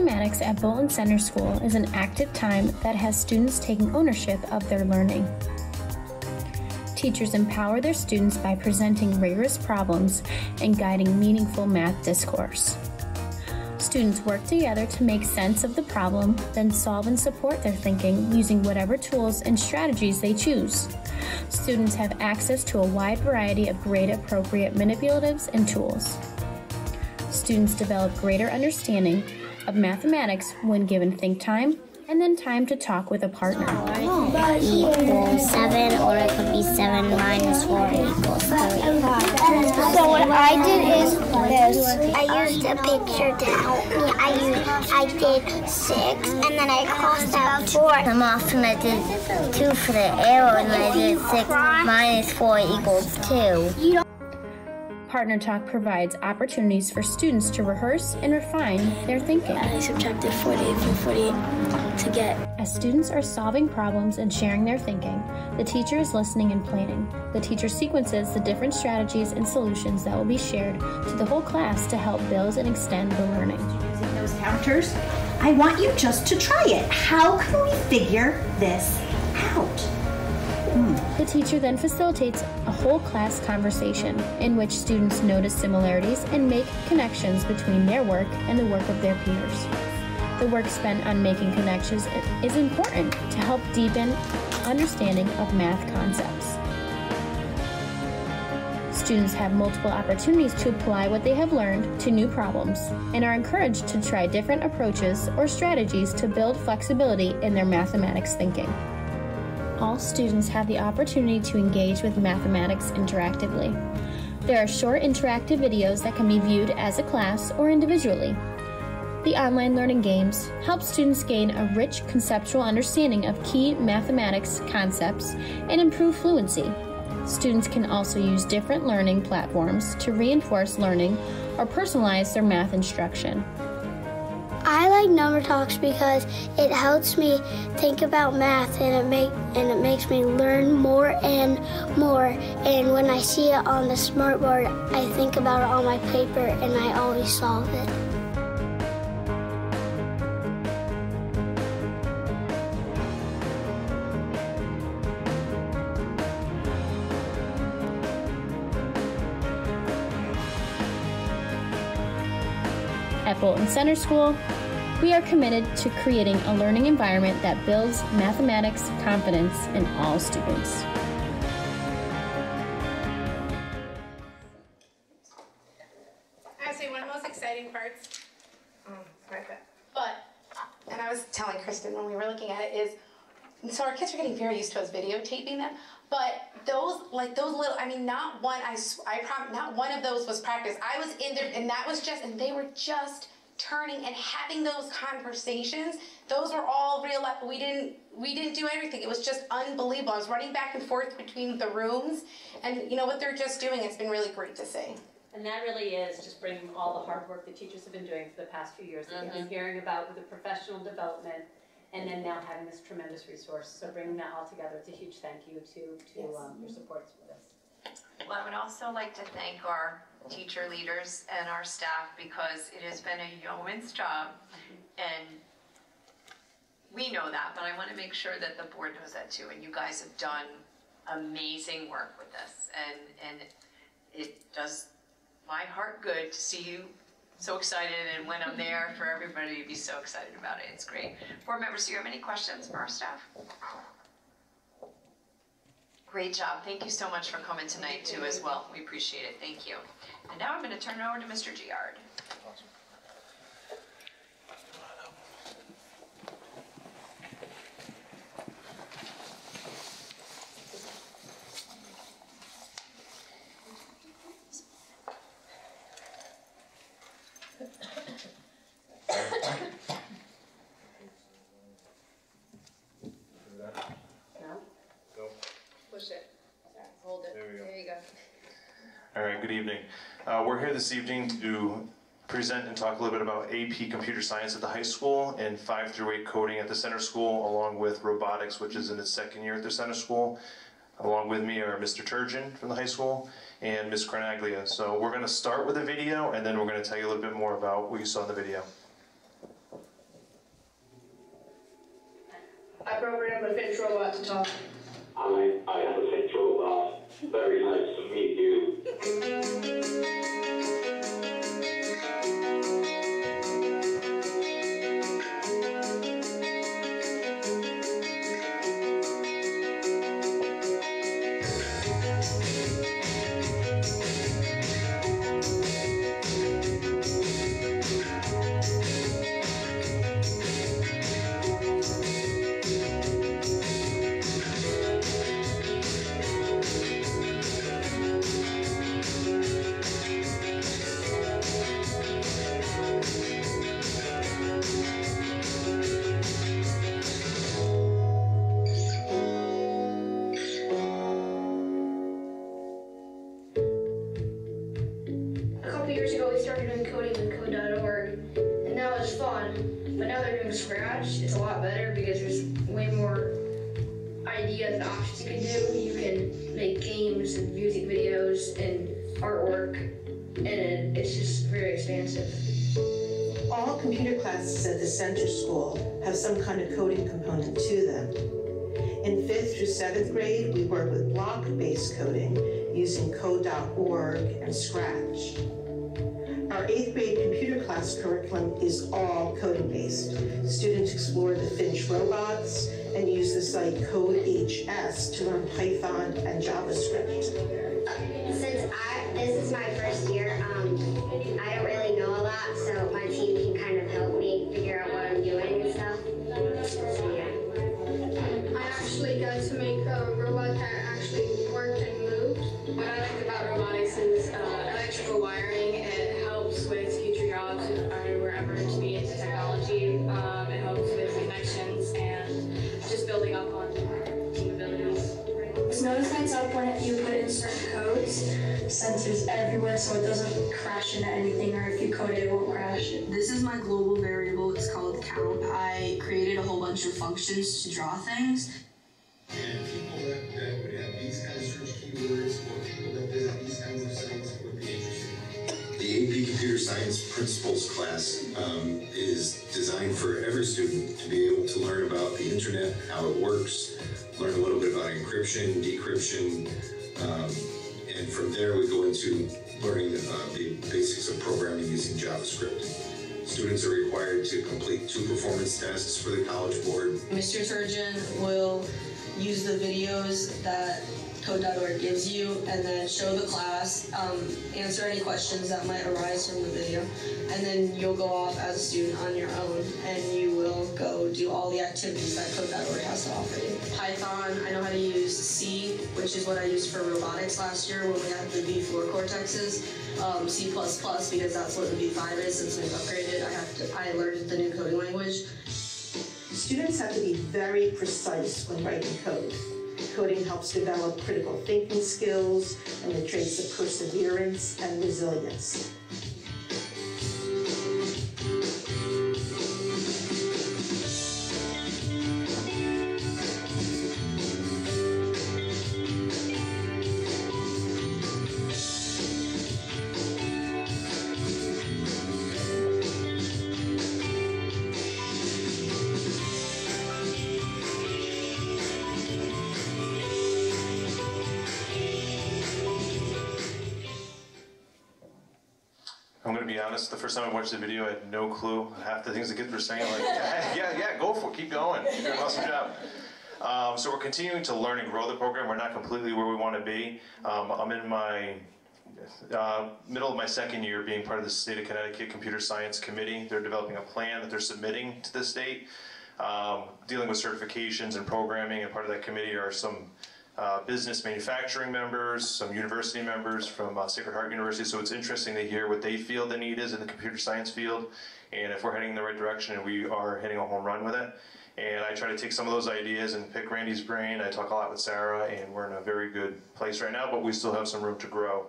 Mathematics at Bolton Center School is an active time that has students taking ownership of their learning. Teachers empower their students by presenting rigorous problems and guiding meaningful math discourse. Students work together to make sense of the problem, then solve and support their thinking using whatever tools and strategies they choose. Students have access to a wide variety of grade-appropriate manipulatives and tools. Students develop greater understanding of mathematics when given think time and then time to talk with a partner. Equals 7, or it could be 7 minus 4 equals 3. So what I did is this. I used a picture to help me. I did 6, and then I crossed out 4. I'm off, and I did 2 for the arrow, and I did 6 minus 4 equals 2. Partner Talk provides opportunities for students to rehearse and refine their thinking. I subtracted 48 from 48 to get. As students are solving problems and sharing their thinking, the teacher is listening and planning. The teacher sequences the different strategies and solutions that will be shared to the whole class to help build and extend the learning. Using those counters, I want you just to try it. How can we figure this out? The teacher then facilitates a whole class conversation in which students notice similarities and make connections between their work and the work of their peers. The work spent on making connections is important to help deepen understanding of math concepts. Students have multiple opportunities to apply what they have learned to new problems and are encouraged to try different approaches or strategies to build flexibility in their mathematics thinking. All students have the opportunity to engage with mathematics interactively. There are short interactive videos that can be viewed as a class or individually. The online learning games help students gain a rich conceptual understanding of key mathematics concepts and improve fluency. Students can also use different learning platforms to reinforce learning or personalize their math instruction. I like number talks because it helps me think about math, and it makes me learn more and more. And when I see it on the smart board, I think about it on my paper, and I always solve it. At Bolton Center School, we are committed to creating a learning environment that builds mathematics confidence in all students. Actually, one of the most exciting parts, and I was telling Kristen when we were looking at it is, so our kids are getting very used to us videotaping them, but those little, I mean, not one, I promise, not one of those was practice. I was in there, and that was just, and they were just turning and having those conversations. Those were all real life. We didn't do everything. It was just unbelievable. I was running back and forth between the rooms, and you know what they're just doing. It's been really great to see. And that really is just bringing all the hard work the teachers have been doing for the past few years that we've been hearing about with the professional development, and then now having this tremendous resource. So bringing that all together, it's a huge thank you to your supports for this. Well, I would also like to thank our teacher leaders and our staff, because it has been a yeoman's job, and we know that, but I want to make sure that the board knows that too, and you guys have done amazing work with this, and it does my heart good to see you so excited, and when I'm there for everybody to be so excited about it. It's great. Board members, do you have any questions for our staff? Great job. Thank you so much for coming tonight too as well. We appreciate it. Thank you. And now I'm going to turn it over to Mr. Giard. Push it. Hold it. There you go. All right, good evening. We're here this evening to present and talk a little bit about AP Computer Science at the high school and 5 through 8 coding at the center school, along with robotics, which is in its second year at the center school. Along with me are Mr. Turgeon from the high school and Ms. Carnaglia. So we're going to start with a video, and then we're going to tell you a little bit more about what you saw in the video. I programmed a Finch robot to talk. I am a Finch robot. Very nice to meet you. A couple years ago, we started doing coding with code.org, and that was fun. But now they're doing Scratch. It's a lot better because there's way more ideas and options you can do. You can make games and music videos and artwork, and it's just very expansive. All computer classes at the center school have some kind of coding component to them. In 5th through 7th grade, we work with block-based coding using code.org and Scratch. Our 8th grade computer class curriculum is all coding-based. Students explore the Finch robots and use the site CodeHS to learn Python and JavaScript. Since this is my first year, I don't really know a lot, so my team can kind of help me figure out what I'm doing and stuff. So yeah. I actually got to make a robot that actually worked and moved. What I like about robotics is electrical wiring. It helps with future jobs or wherever to be into technology. It helps with connections and just building up on team abilities. Notice lights up when you put in certain codes. Sensors everywhere so it doesn't crash into anything, or if you code it, it won't crash. This is my global variable. It's called count. I created a whole bunch of functions to draw things. And people that would have these kind of search keywords or people that visit these kinds of sites would be interested. The AP Computer Science Principles class is designed for every student to be able to learn about the internet, how it works, learn a little bit about encryption, decryption, and from there we go into learning the basics of programming using JavaScript. Students are required to complete 2 performance tests for the College Board. Mr. Turgeon will use the videos that code.org gives you and then show the class, answer any questions that might arise from the video, and then you'll go off as a student on your own and you will go do all the activities that code.org has to offer you. Python, I know how to use C, which is what I used for robotics last year when we had the V4 Cortexes. C++ because that's what the V5 is since we've upgraded. I learned the new coding language. Students have to be very precise when writing code. Coding helps develop critical thinking skills and the traits of perseverance and resilience. I'm going to be honest, the first time I watched the video, I had no clue. Half the things the kids were saying, like, yeah, go for it, keep going. You're doing an awesome job. So we're continuing to learn and grow the program. We're not completely where we want to be. I'm in my middle of my 2nd year being part of the State of Connecticut Computer Science Committee. They're developing a plan that they're submitting to the state, dealing with certifications and programming, and part of that committee are some business manufacturing members, some university members from Sacred Heart University, so it's interesting to hear what they feel the need is in the computer science field, and if we're heading in the right direction, and we are hitting a home run with it. And I try to take some of those ideas and pick Randy's brain. I talk a lot with Sarah, and we're in a very good place right now, but we still have some room to grow.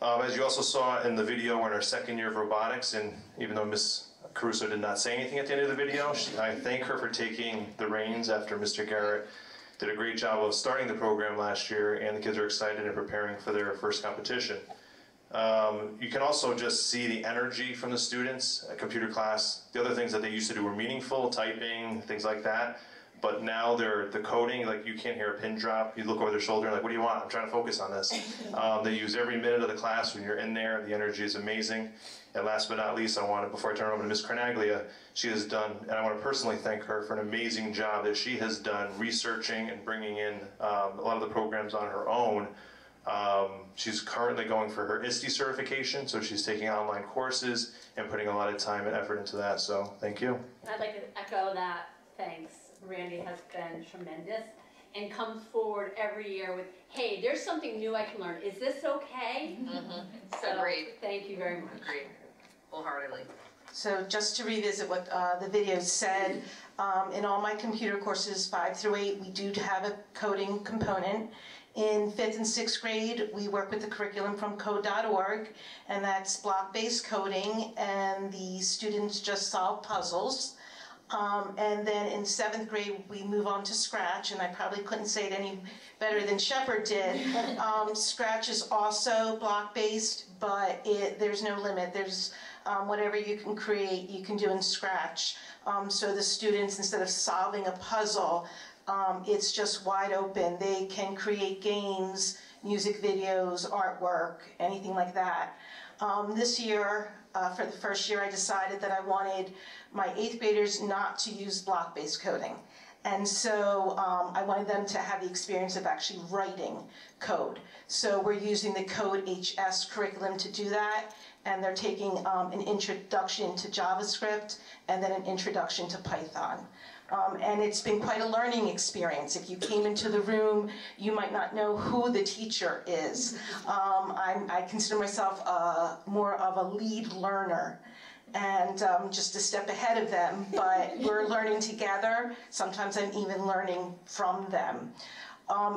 As you also saw in the video, we're in our 2nd year of robotics, and even though Ms. Caruso did not say anything at the end of the video, I thank her for taking the reins after Mr. Garrett did a great job of starting the program last year, and the kids are excited and preparing for their first competition. You can also just see the energy from the students at computer class. The other things that they used to do were meaningful, typing, things like that. But now the coding, like you can't hear a pin drop. You look over their shoulder, like, what do you want? I'm trying to focus on this. They use every minute of the class when you're in there. The energy is amazing. And last but not least, before I turn it over to Ms. Carnaglia, she has done, and I want to personally thank her for an amazing job that she has done researching and bringing in a lot of the programs on her own. She's currently going for her ISTE certification, so she's taking online courses and putting a lot of time and effort into that, so thank you. I'd like to echo that. Thanks. Randy has been tremendous and comes forward every year with, hey, there's something new I can learn. Is this okay? So, Agreed. Thank you very much. Agreed. Wholeheartedly. So just to revisit what the video said, in all my computer courses 5 through 8, we do have a coding component. In 5th and 6th grade, we work with the curriculum from code.org, and that's block-based coding, and the students just solve puzzles. And then in 7th grade, we move on to Scratch, and I probably couldn't say it any better than Shepherd did. Scratch is also block-based, but there's no limit. There's whatever you can create, you can do in Scratch. So the students, instead of solving a puzzle, it's just wide open. They can create games, music videos, artwork, anything like that. This year, for the first year, I decided that I wanted my 8th graders not to use block-based coding. And so I wanted them to have the experience of actually writing code. So we're using the Code HS curriculum to do that, and they're taking an introduction to JavaScript and then an introduction to Python. And it's been quite a learning experience. If you came into the room, you might not know who the teacher is. I consider myself more of a lead learner, and just a step ahead of them, but we're learning together. Sometimes I'm even learning from them.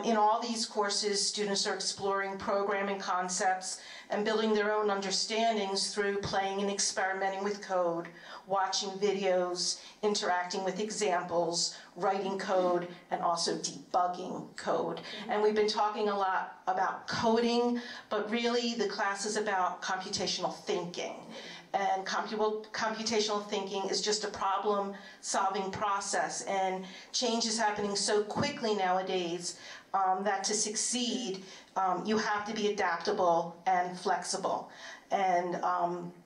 In all these courses, students are exploring programming concepts and building their own understandings through playing and experimenting with code, watching videos, interacting with examples, writing code, and also debugging code. And we've been talking a lot about coding, but really the class is about computational thinking. And computational thinking is just a problem-solving process, and change is happening so quickly nowadays that to succeed, you have to be adaptable and flexible. And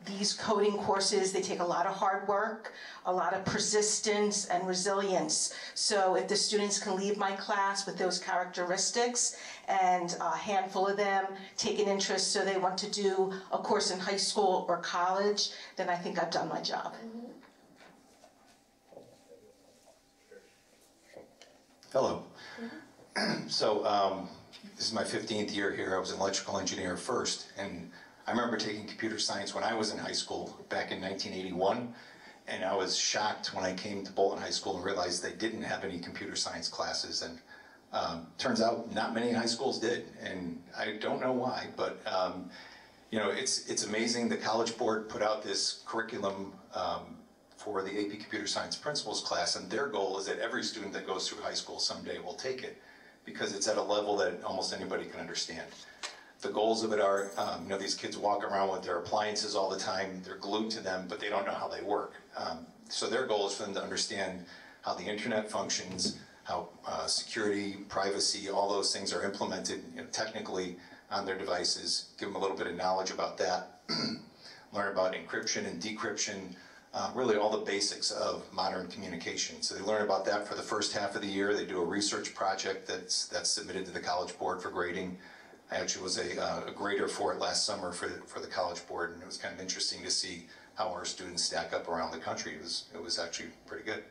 these coding courses, they take a lot of hard work, a lot of persistence and resilience. So if the students can leave my class with those characteristics, and a handful of them take an interest so they want to do a course in high school or college, then I think I've done my job. Hello. So this is my 15th year here. I was an electrical engineer first, and I remember taking computer science when I was in high school back in 1981, and I was shocked when I came to Bolton High School and realized they didn't have any computer science classes, and turns out not many high schools did, and I don't know why, but you know, it's amazing. The College Board put out this curriculum for the AP Computer Science Principles class, and their goal is that every student that goes through high school someday will take it, because it's at a level that almost anybody can understand. The goals of it are, you know, these kids walk around with their appliances all the time, they're glued to them, but they don't know how they work. So their goal is for them to understand how the internet functions, how security, privacy, all those things are implemented, you know, technically on their devices, give them a little bit of knowledge about that, learn about encryption and decryption, really all the basics of modern communication. So they learn about that for the first half of the year. They do a research project that's submitted to the College Board for grading. I actually was a grader for it last summer for the College Board, and it was kind of interesting to see how our students stack up around the country. It was actually pretty good.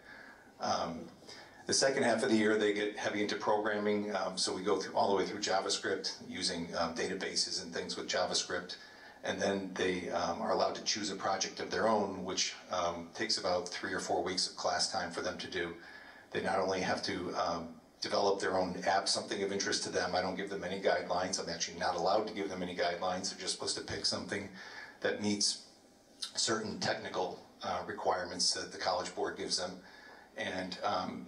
The second half of the year, they get heavy into programming, so we go through all the way through JavaScript, using databases and things with JavaScript, and then they are allowed to choose a project of their own, which takes about 3 or 4 weeks of class time for them to do. They not only have to develop their own app, something of interest to them. I don't give them any guidelines. I'm actually not allowed to give them any guidelines. They're just supposed to pick something that meets certain technical requirements that the College Board gives them. And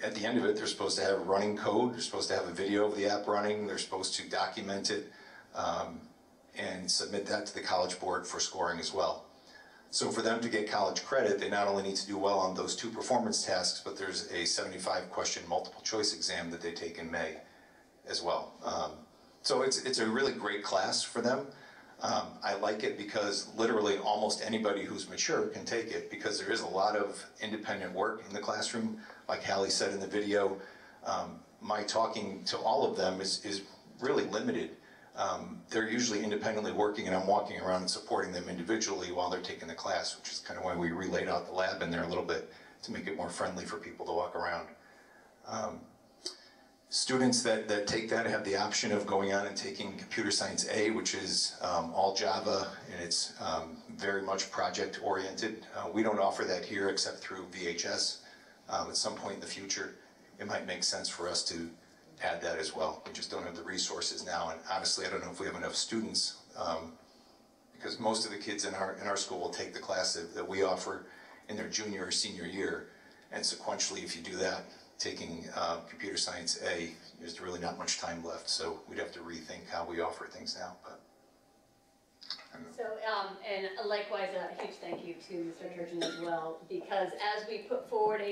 at the end of it, they're supposed to have running code. They're supposed to have a video of the app running. They're supposed to document it and submit that to the College Board for scoring as well. So for them to get college credit, they not only need to do well on those 2 performance tasks, but there's a 75-question multiple choice exam that they take in May as well. So it's a really great class for them. I like it because literally almost anybody who's mature can take it, because there is a lot of independent work in the classroom. Like Hallie said in the video, my talking to all of them is really limited. They're usually independently working, and I'm walking around and supporting them individually while they're taking the class, which is kind of why we relayed out the lab in there a little bit to make it more friendly for people to walk around. Students that take that have the option of going on and taking Computer Science A, which is all Java, and it's very much project-oriented. We don't offer that here except through VHS. At some point in the future, it might make sense for us to add that as well. We just don't have the resources now, and honestly, I don't know if we have enough students, because most of the kids in our school will take the class that we offer in their junior or senior year, and sequentially, if you do that, taking Computer Science A, there's really not much time left, so we'd have to rethink how we offer things now. But so, and likewise, a huge thank you to Mr. Turgeon as well, because as we put forward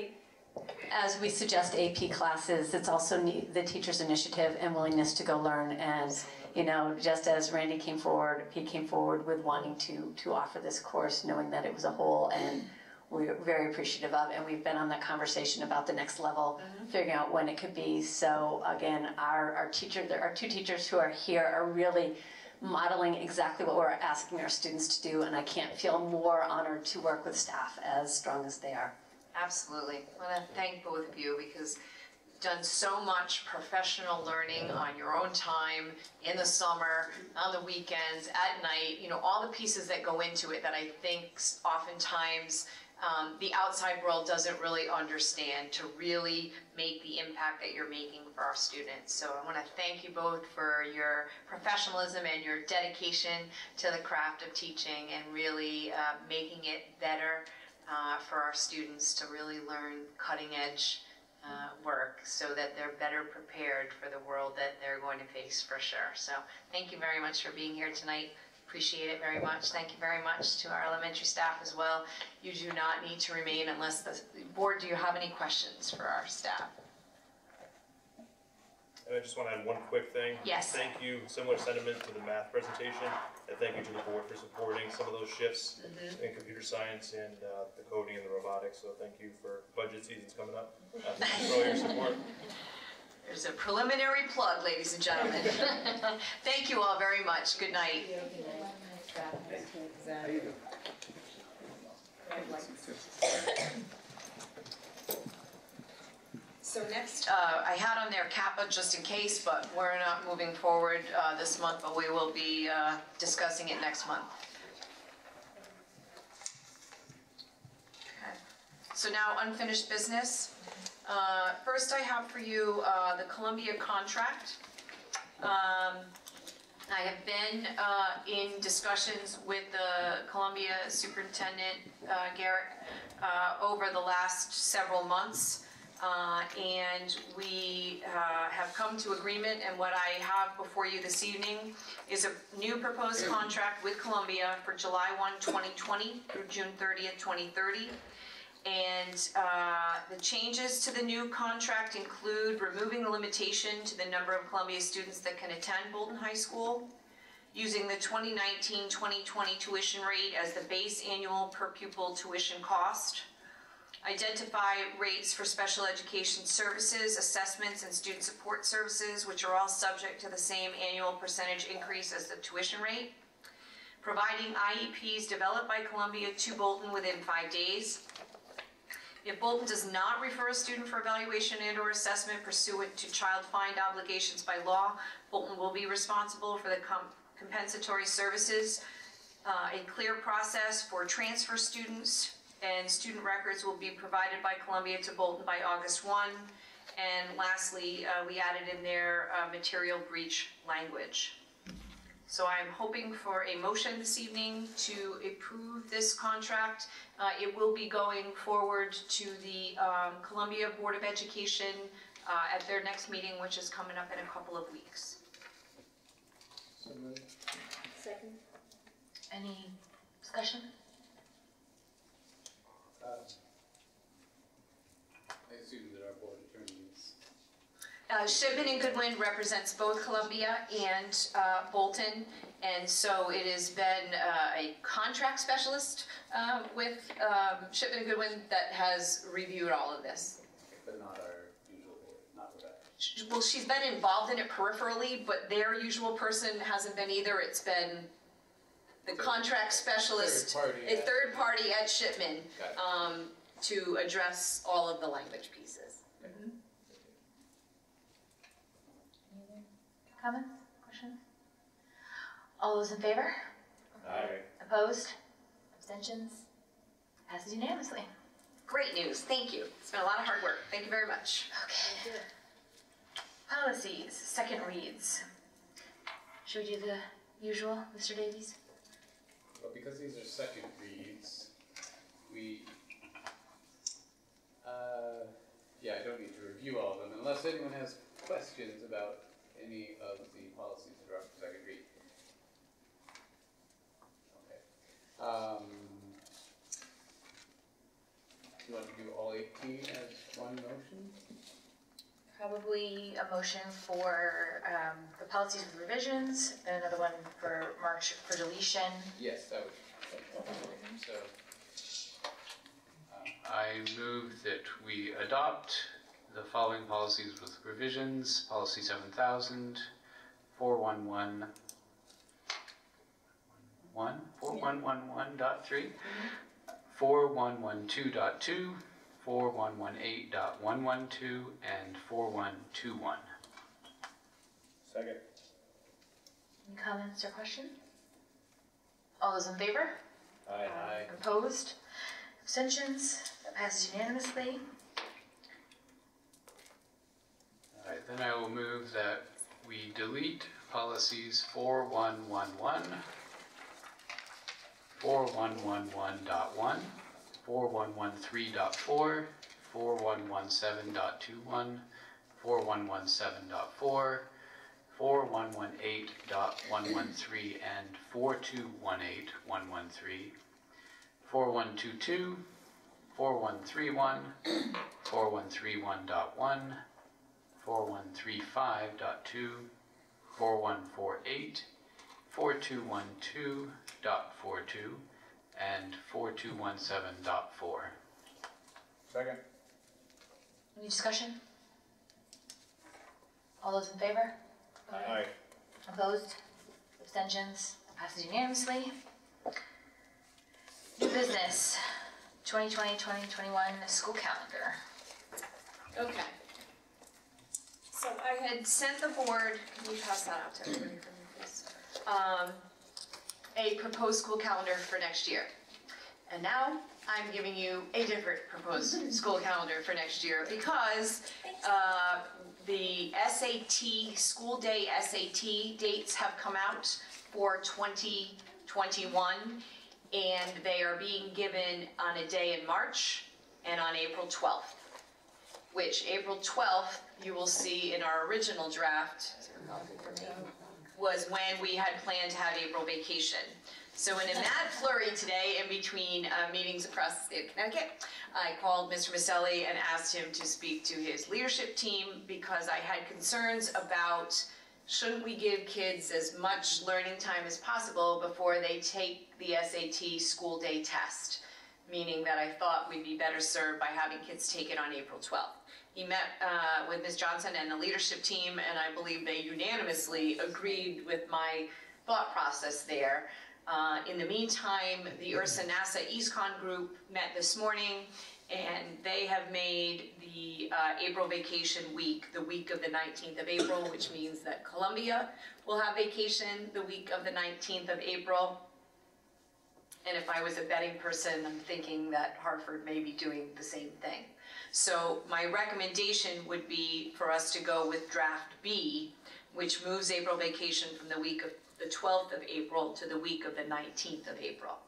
as we suggest AP classes, it's also the teacher's initiative and willingness to go learn. And you know, just as Randy came forward, he came forward with wanting to offer this course, knowing that it was a whole, and we're very appreciative of, and we've been on that conversation about the next level, figuring out when it could be. So again, our 2 teachers who are here are really modeling exactly what we're asking our students to do, and I can't feel more honored to work with staff as strong as they are. Absolutely. I want to thank both of you, because you've done so much professional learning on your own time, in the summer, on the weekends, at night, you know, all the pieces that go into it that I think oftentimes the outside world doesn't really understand, to really make the impact that you're making for our students. So I want to thank you both for your professionalism and your dedication to the craft of teaching, and really making it better for our students to really learn cutting edge work, so that they're better prepared for the world that they're going to face, for sure. So thank you very much for being here tonight. Appreciate it very much. Thank you very much to our elementary staff as well. You do not need to remain unless the board, do you have any questions for our staff? And I just want to add one quick thing. Yes. Thank you, similar sentiment to the math presentation, and thank you to the board for supporting some of those shifts in computer science and the coding and the robotics. So thank you for budget season's coming up. Thank you for all your support. There's a preliminary plug, ladies and gentlemen. Thank you all very much. Good night. So next, I had on there Kappa just in case, but we're not moving forward this month, but we will be discussing it next month. Okay. So now unfinished business. First I have for you the Columbia contract. I have been in discussions with the Columbia Superintendent, Garrett, over the last several months. And we have come to agreement, and what I have before you this evening is a new proposed contract with Columbia for July 1, 2020 through June 30th, 2030. And the changes to the new contract include removing the limitation to the number of Columbia students that can attend Bolton High School, using the 2019-2020 tuition rate as the base annual per pupil tuition cost, identify rates for special education services, assessments, and student support services, which are all subject to the same annual percentage increase as the tuition rate, providing IEPs developed by Columbia to Bolton within 5 days. If Bolton does not refer a student for evaluation and/or assessment pursuant to child find obligations by law, Bolton will be responsible for the compensatory services. A clear process for transfer students and student records will be provided by Columbia to Bolton by August 1. And lastly, we added in there material breach language. So I'm hoping for a motion this evening to approve this contract. It will be going forward to the Columbia Board of Education at their next meeting, which is coming up in a couple of weeks. Second. Any discussion? Shipman and Goodwin represents both Columbia and Bolton, and so it has been a contract specialist with Shipman and Goodwin that has reviewed all of this. But not our usual, not Rebecca. Well, she's been involved in it peripherally, but their usual person hasn't been either. It's been the contract specialist, a third party at Shipman, to address all of the language pieces. Comments? Questions? All those in favor? Aye. Opposed? Abstentions? Passes unanimously. Great news. Thank you. It's been a lot of hard work. Thank you very much. Okay. Policies, second reads. Should we do the usual, Mr. Davies? Well, because these are second reads, we, I don't need to review all of them unless anyone has questions about any of the policies that are up for second read. Okay. Do you want to do all 18 as one motion? Probably a motion for the policies with revisions, and another one for March for deletion. Yes, that would. So, I move that we adopt the following policies with revisions: Policy 7000, 411, 4111.3, 4112.2, 4118.112, and 4121. Second. Any comments or questions? All those in favor? Aye. Aye. Opposed? Abstentions? That passes unanimously. All right, then I will move that we delete policies 4111, 4111.1, 4113.4, 4117.21, 4117.4, 4118.113, and 4218.113, 4122, 4131, 4131.1, 4135.2, 4148, 4212.42, and 4217.4. Second. Any discussion? All those in favor? Aye. Opposed? Abstentions? That passes unanimously. New business, 2020-2021 school calendar. Okay. So I had sent the board, can you pass that out to everybody for me, please? A proposed school calendar for next year. And now I'm giving you a different proposed school calendar for next year because the SAT, school day SAT dates have come out for 2021, and they are being given on a day in March and on April 12th, which April 12th, you will see in our original draft, was when we had planned to have April vacation. So in a mad flurry today, in between meetings across the state of Connecticut, I called Mr. Maselli and asked him to speak to his leadership team because I had concerns about shouldn't we give kids as much learning time as possible before they take the SAT school day test, meaning that I thought we'd be better served by having kids take it on April 12th. He met with Ms. Johnson and the leadership team, and I believe they unanimously agreed with my thought process there. In the meantime, the Ursa NASA EastCon group met this morning, and they have made the April vacation week the week of the 19th of April, which means that Columbia will have vacation the week of the 19th of April. And if I was a betting person, I'm thinking that Hartford may be doing the same thing. So my recommendation would be for us to go with draft B, which moves April vacation from the week of the 12th of April to the week of the 19th of April.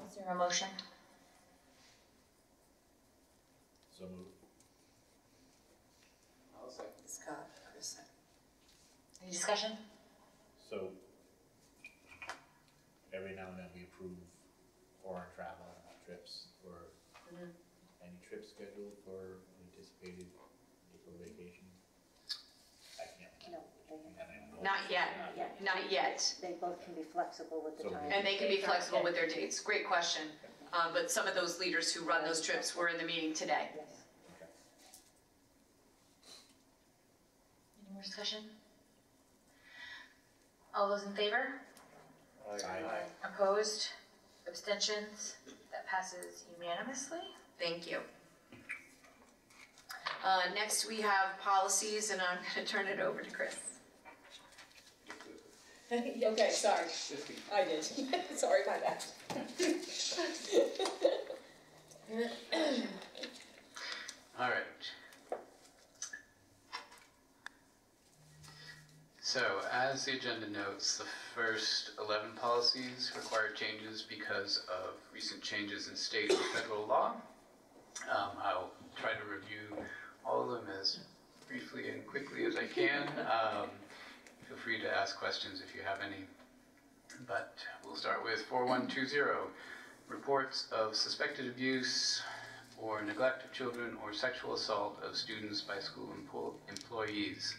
Is there a motion? So moved. I'll second. Scott, Chris. Any discussion? So, every now and then we approve foreign travel trips, or any trips scheduled for anticipated April vacation? I can't. Not yet, not yet. They both can be flexible with the time. And they can be flexible with their dates. Great question. But some of those leaders who run those trips were in the meeting today. Any more discussion? All those in favor? Aye. Opposed? Abstentions? That passes unanimously. Thank you. Next we have policies, and I'm going to turn it over to Chris. Okay, sorry. I did. Sorry, my bad. All right. So, as the agenda notes, the first 11 policies require changes because of recent changes in state and federal law. I'll try to review all of them as briefly and quickly as I can. Feel free to ask questions if you have any. But we'll start with 4120, reports of suspected abuse or neglect of children or sexual assault of students by school employees.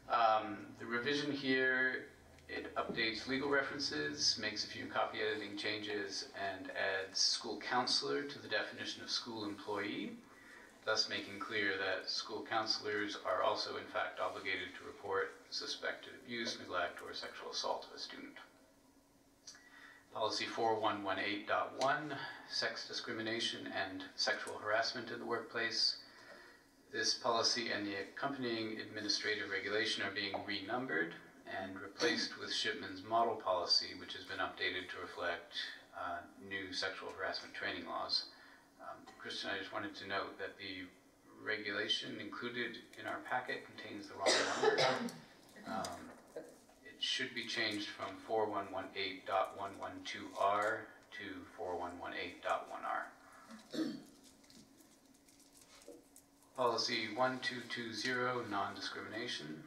The revision here, it updates legal references, makes a few copy editing changes, and adds school counselor to the definition of school employee, thus making clear that school counselors are also in fact obligated to report suspected abuse, neglect, or sexual assault of a student. Policy 4118.1, sex discrimination and sexual harassment in the workplace. This policy and the accompanying administrative regulation are being renumbered and replaced with Shipman's model policy, which has been updated to reflect new sexual harassment training laws. Kristen, I just wanted to note that the regulation included in our packet contains the wrong number. It should be changed from 4118.112R to 4118.1R. Policy 1220, non-discrimination.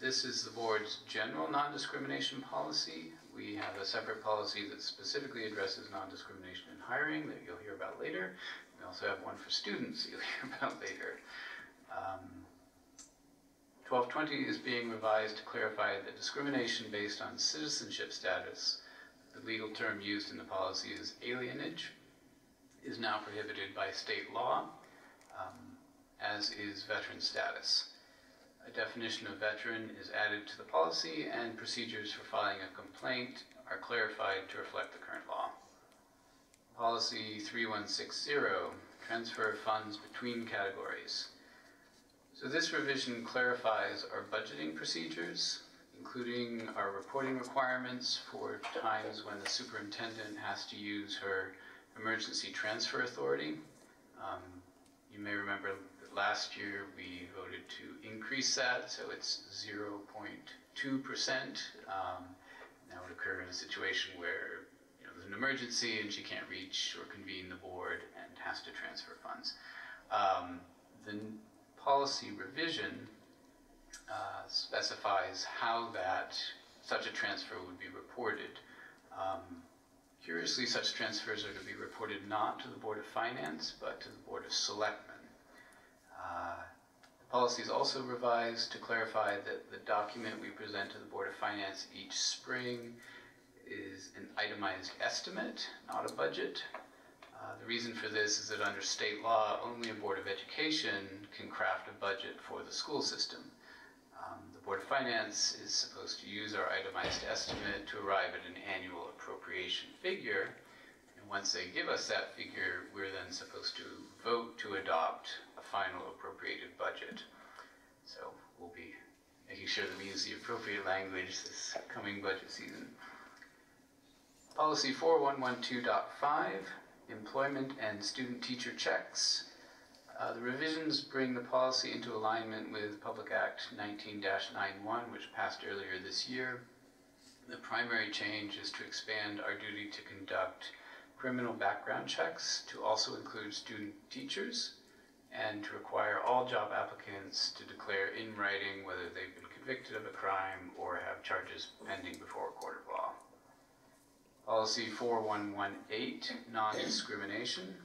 This is the board's general non-discrimination policy. We have a separate policy that specifically addresses non-discrimination in hiring that you'll hear about later. We also have one for students that you'll hear about later. 1220 is being revised to clarify that discrimination based on citizenship status, the legal term used in the policy is alienage, is now prohibited by state law, as is veteran status. A definition of veteran is added to the policy, and procedures for filing a complaint are clarified to reflect the current law. Policy 3160, transfer of funds between categories. So this revision clarifies our budgeting procedures, including our reporting requirements for times when the superintendent has to use her emergency transfer authority. You may remember that last year we voted to increase that, so it's 0.2%. That would occur in a situation where there's an emergency and she can't reach or convene the board and has to transfer funds. The policy revision specifies how such a transfer would be reported. Curiously, such transfers are to be reported not to the Board of Finance, but to the Board of Selectmen. The policy is also revised to clarify that the document we present to the Board of Finance each spring is an itemized estimate, not a budget. The reason for this is that under state law, only a Board of Education can craft a budget for the school system. The Board of Finance is supposed to use our itemized estimate to arrive at an annual appropriation figure, and once they give us that figure, we're then supposed to vote to adopt a final appropriated budget. So we'll be making sure that we use the appropriate language this coming budget season. Policy 4112.5, employment and student teacher checks. The revisions bring the policy into alignment with Public Act 19-91, which passed earlier this year. The primary change is to expand our duty to conduct criminal background checks to also include student teachers, and to require all job applicants to declare in writing whether they've been convicted of a crime or have charges pending before a court of law. Policy 4118, non-discrimination.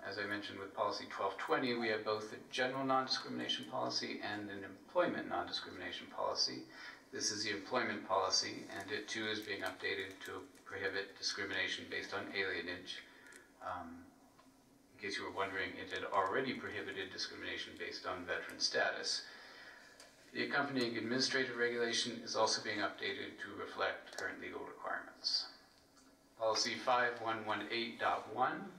as I mentioned with policy 1220, we have both a general non-discrimination policy and an employment non-discrimination policy. This is the employment policy, and it too is being updated to prohibit discrimination based on alienage. In case you were wondering, it had already prohibited discrimination based on veteran status. The accompanying administrative regulation is also being updated to reflect current legal requirements. Policy 5118.1,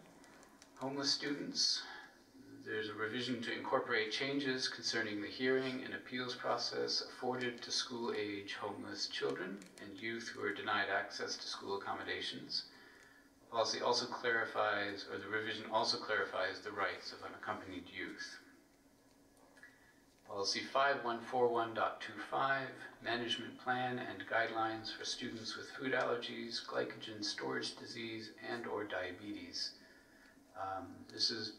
homeless students. There's a revision to incorporate changes concerning the hearing and appeals process afforded to school-age homeless children and youth who are denied access to school accommodations. Policy also clarifies, or the revision also clarifies, the rights of unaccompanied youth. Policy 5141.25, management plan and guidelines for students with food allergies, glycogen storage disease, and/or diabetes. This is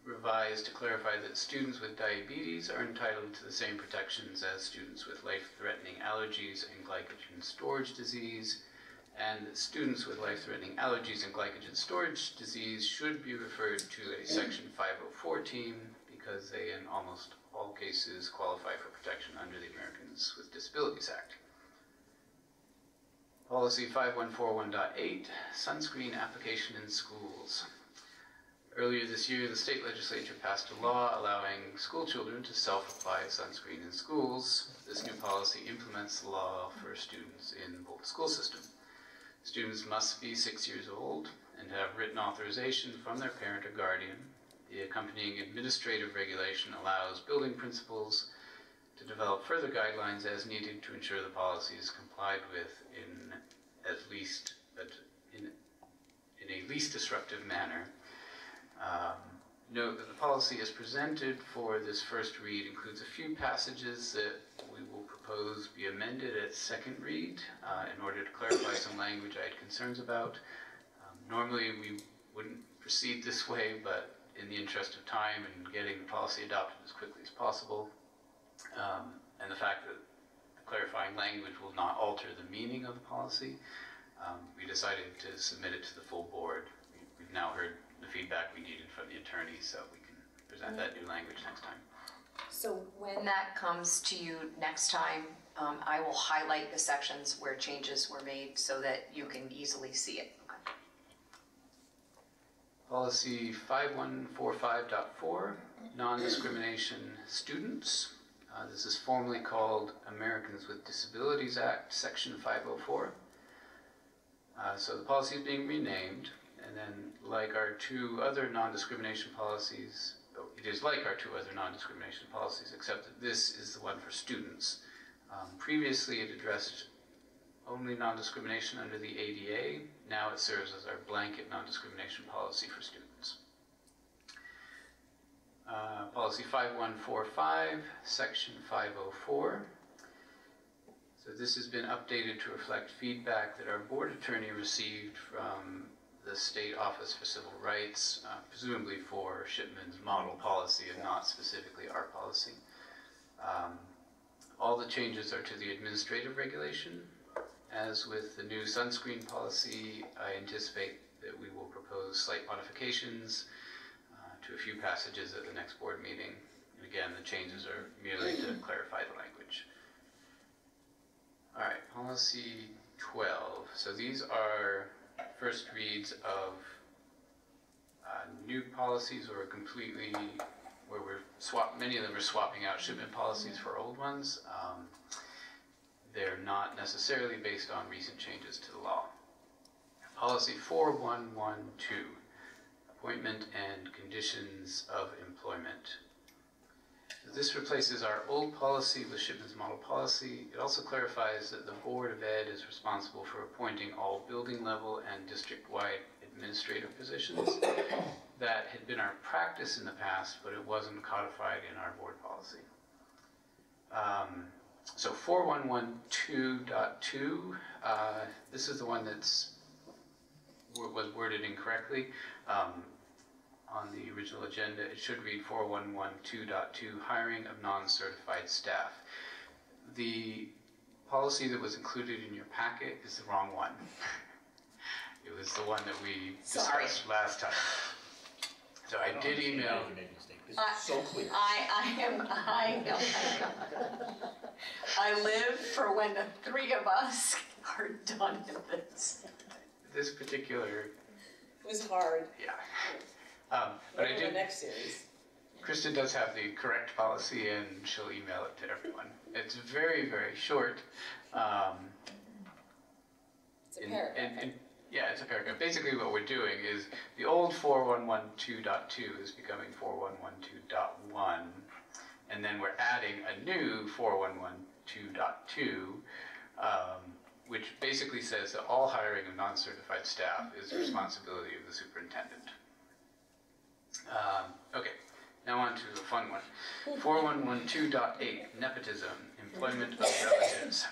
revised to clarify that students with diabetes are entitled to the same protections as students with life-threatening allergies and glycogen storage disease, and that students with life-threatening allergies and glycogen storage disease should be referred to a Section 504 team because they, in almost all cases, qualify for protection under the Americans with Disabilities Act. Policy 5141.8, sunscreen application in schools. Earlier this year, the state legislature passed a law allowing school children to self-apply sunscreen in schools. This new policy implements the law for students in the Bolton school system. Students must be 6 years old and have written authorization from their parent or guardian. The accompanying administrative regulation allows building principals to develop further guidelines as needed to ensure the policy is complied with in a least disruptive manner. Note that the policy as presented for this first read includes a few passages that we will propose be amended at second read in order to clarify some language I had concerns about. Normally we wouldn't proceed this way, but in the interest of time and getting the policy adopted as quickly as possible, and the fact that the clarifying language will not alter the meaning of the policy, we decided to submit it to the full board. We've now heard the feedback we needed from the attorney, so we can present that new language next time. So when that comes to you next time, I will highlight the sections where changes were made so that you can easily see it. Policy 5145.4, non-discrimination students. This is formally called Americans with Disabilities Act, Section 504. So the policy is being renamed, and then like our two other non-discrimination policies, it is like our two other non-discrimination policies, except that this is the one for students. Previously it addressed only non-discrimination under the ADA. Now it serves as our blanket non-discrimination policy for students. Policy 5145, Section 504. So this has been updated to reflect feedback that our board attorney received from the State Office for Civil Rights, presumably for Shipman's model policy and not specifically our policy. All the changes are to the administrative regulation. As with the new sunscreen policy, I anticipate that we will propose slight modifications to a few passages at the next board meeting. And again, the changes are merely to clarify the language. All right, policy 12. So these are first reads of new policies or completely, where many of them are swapping out Shipman policies for old ones. They're not necessarily based on recent changes to the law. Policy 4112, appointment and conditions of employment. This replaces our old policy with Shipman's model policy. It also clarifies that the Board of Ed is responsible for appointing all building level and district-wide administrative positions. That had been our practice in the past, but it wasn't codified in our board policy. So 4112.2, this is the one was worded incorrectly. On the original agenda, it should read 4112.2, hiring of non-certified staff. The policy that was included in your packet is the wrong one. It was the one that we discussed last time. So I did email. So clear. I know. I live for when the three of us are done with this. This particular. It was hard. Yeah. But I The did. next series. Kristen does have the correct policy, and she'll email it to everyone. It's very, very short. It's a paragraph. Yeah, it's a paragraph. Basically, what we're doing is the old 4112.2 is becoming 4112.1, and then we're adding a new 4112.2, which basically says that all hiring of non-certified staff is the responsibility of the superintendent. Okay, now on to the fun one. 4112.8, nepotism, employment of relatives.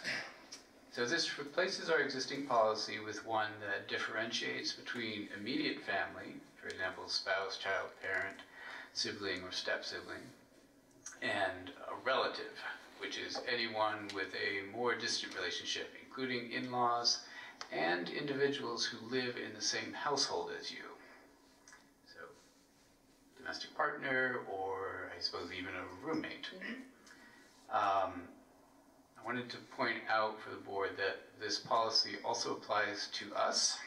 So this replaces our existing policy with one that differentiates between immediate family, for example, spouse, child, parent, sibling, or step-sibling, and a relative, which is anyone with a more distant relationship, including in-laws and individuals who live in the same household as you. So, domestic partner, or I suppose even a roommate. I wanted to point out for the board that this policy also applies to us.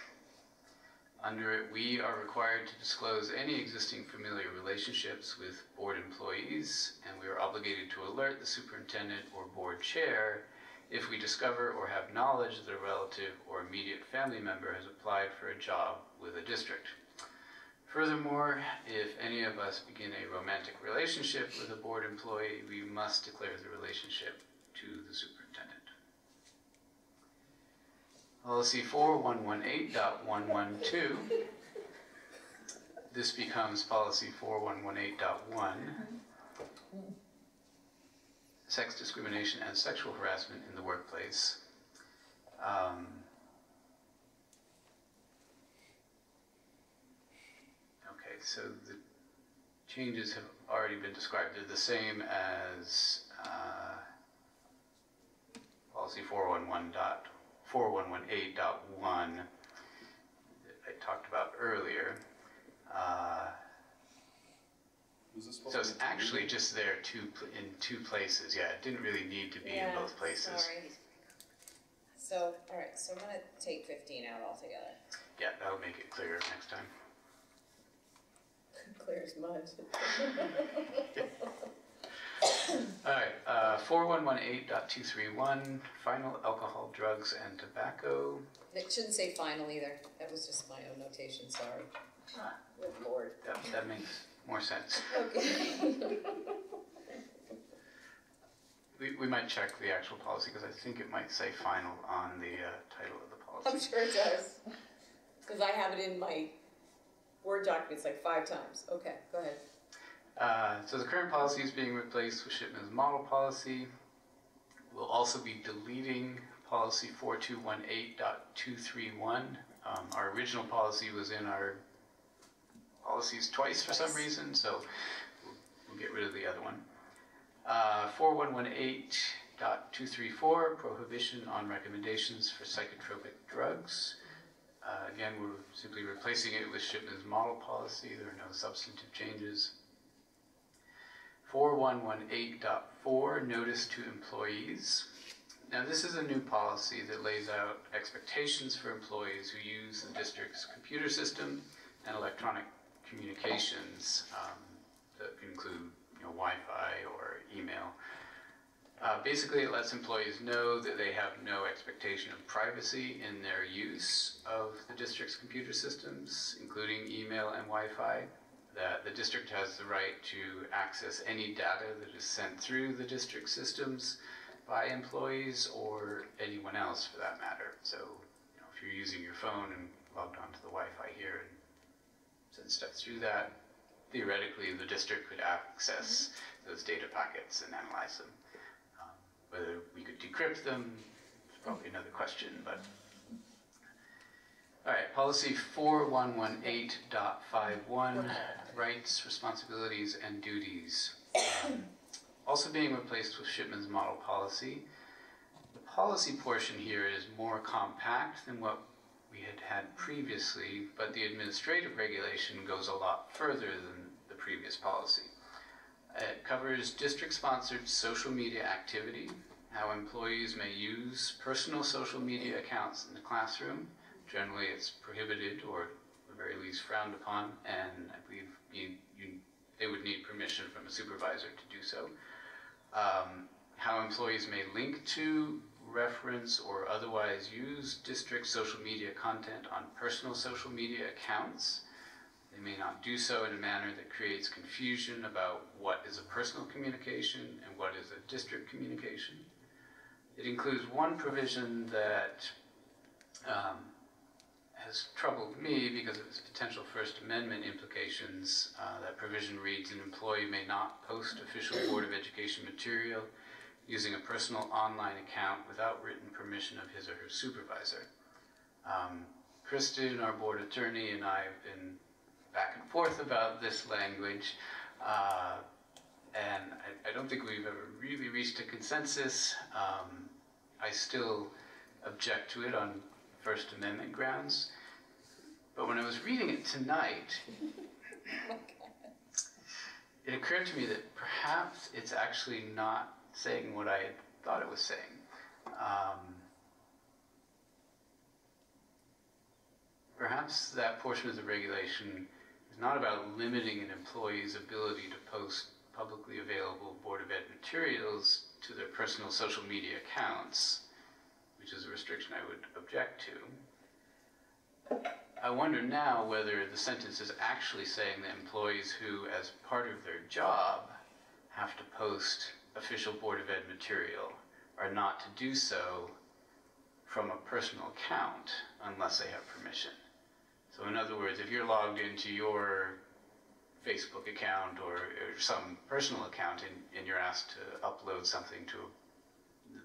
Under it, we are required to disclose any existing familiar relationships with board employees, and we are obligated to alert the superintendent or board chair if we discover or have knowledge that a relative or immediate family member has applied for a job with a district. Furthermore, if any of us begin a romantic relationship with a board employee, we must declare the relationship to the superintendent. Policy 4118.112. This becomes policy 4118.1. Sex discrimination and sexual harassment in the workplace. Okay, so the changes have already been described. They're the same as policy 4118.1 that I talked about earlier. So it's actually just there in two places. Yeah, it didn't really need to be in both places. Sorry. So, all right, so I'm gonna take 15 out altogether. Yeah, that'll make it clearer next time. Clear as mud. All right, 4118.231, final alcohol, drugs, and tobacco. It shouldn't say final either. That was just my own notation, sorry. Good Lord. That makes more sense. Okay. We might check the actual policy because I think it might say final on the title of the policy. I'm sure it does. Because I have it in my Word documents like 5 times. Okay, go ahead. So the current policy is being replaced with Shipman's model policy. We'll also be deleting policy 4218.231. Our original policy was in our policies twice for some reason, so we'll get rid of the other one. 4118.234, prohibition on recommendations for psychotropic drugs. Again, we're simply replacing it with Shipman's model policy. There are no substantive changes. 4118.4, notice to employees. Now, this is a new policy that lays out expectations for employees who use the district's computer system and electronic communications that can include Wi-Fi or email. Basically, it lets employees know that they have no expectation of privacy in their use of the district's computer systems, including email and Wi-Fi, that the district has the right to access any data that is sent through the district systems by employees or anyone else for that matter. So, if you're using your phone and logged onto the Wi-Fi here and send stuff through that, theoretically the district could access those data packets and analyze them. Whether we could decrypt them is probably another question, but. All right, policy 4118.51, rights, responsibilities, and duties. Also being replaced with Shipman's model policy. The policy portion here is more compact than what we had previously, but the administrative regulation goes a lot further than the previous policy. It covers district-sponsored social media activity, how employees may use personal social media accounts in the classroom. Generally, it's prohibited or at the very least frowned upon, and I believe they would need permission from a supervisor to do so. How employees may link to, reference, or otherwise use district social media content on personal social media accounts. They may not do so in a manner that creates confusion about what is a personal communication and what is a district communication. It includes one provision that has troubled me because of its potential First Amendment implications. That provision reads, an employee may not post official Board of Education material using a personal online account without written permission of his or her supervisor. Kristen, our board attorney, and I have been back and forth about this language, and I don't think we've ever really reached a consensus. I still object to it on First Amendment grounds, but when I was reading it tonight, it occurred to me that perhaps it's actually not saying what I had thought it was saying. Perhaps that portion of the regulation is not about limiting an employee's ability to post publicly available Board of Ed materials to their personal social media accounts, which is a restriction I would object to. I wonder now whether the sentence is actually saying that employees who, as part of their job, have to post official Board of Ed material are not to do so from a personal account unless they have permission. So in other words, if you're logged into your Facebook account or some personal account and you're asked to upload something to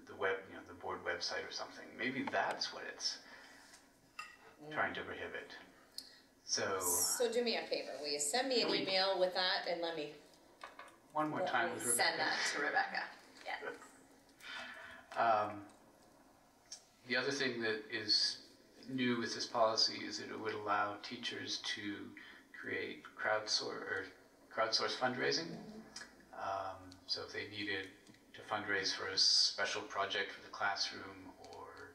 the web, the board website or something, maybe that's what it's trying to prohibit. So do me a favor, will you send me an email with that and let me one more time with Rebecca. Send that to Rebecca. Yeah. The other thing that is new with this policy is that it would allow teachers to create crowdsource fundraising. So if they needed to fundraise for a special project for the classroom or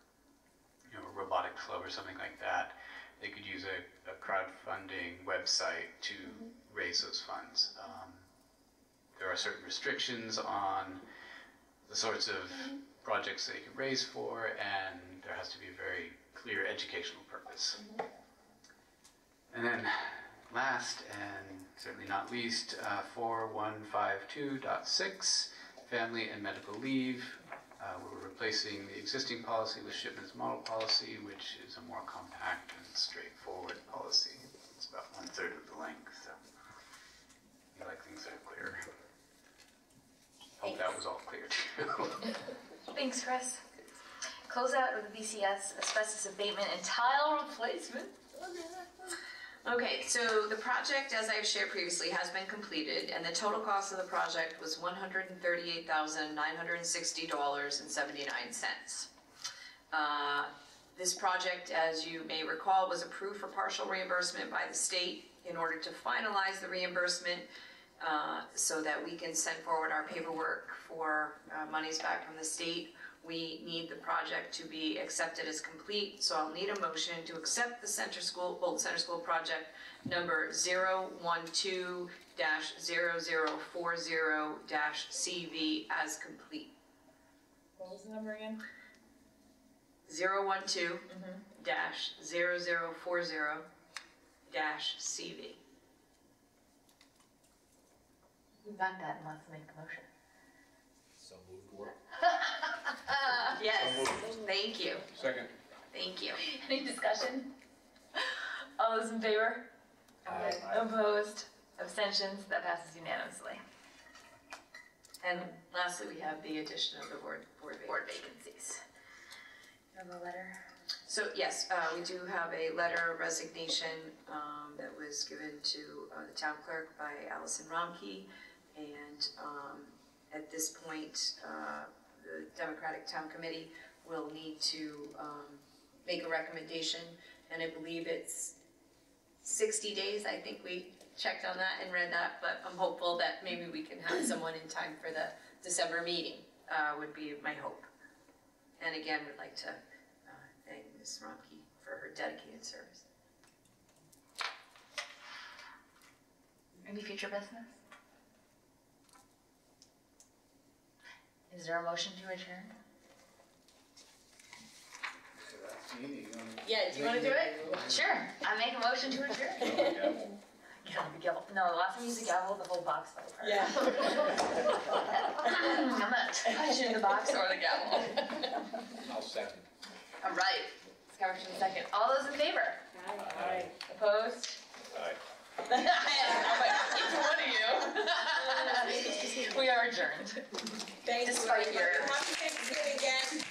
a robotic club or something like that, they could use a crowdfunding website to raise those funds. There are certain restrictions on the sorts of projects they can raise for, and there has to be a very clear educational purpose. And then last, and certainly not least, 4152.6, family and medical leave. We're replacing the existing policy with Shipman's model policy, which is a more compact and straightforward policy. It's about 1/3 of the length, so you like things that are clear. Hope that was all clear too. Thanks, Chris. Closeout of the BCS asbestos abatement and tile replacement. Okay, so the project, as I've shared previously, has been completed, and the total cost of the project was $138,960.79. This project, as you may recall, was approved for partial reimbursement by the state. In order to finalize the reimbursement, so that we can send forward our paperwork for monies back from the state, we need the project to be accepted as complete. So I'll need a motion to accept the Bolton Center School project number 012-0040-CV as complete. What was the number again? 012-0040-CV. Who got that and wants to make the motion? So moved work. Yes, thank you. Second. Thank you. Any discussion? All those in favor? Aye. Opposed? Abstentions? That passes unanimously. And lastly, we have the addition of the board vacancies. You have a letter? So yes, we do have a letter of resignation that was given to the town clerk by Allison Romkey, and at this point, the Democratic Town Committee will need to make a recommendation And I believe it's 60 days, I think we checked on that and read that, but I'm hopeful that maybe we can have someone in time for the December meeting, would be my hope. And again, would like to thank Ms. Romke for her dedicated service. Any future business? Is there a motion to adjourn? Yeah, do you wanna do it? Sure, I make a motion to adjourn. Get on the gavel. No, the last time you used the gavel, the whole box fell apart. Yeah. I'm not touching the box or the gavel. I'll second. All right, let's go to the second. All those in favor? Aye. Opposed? Aye. I'm like, each one of you. We are adjourned. Thank you. Despite your- Happy Thanksgiving again.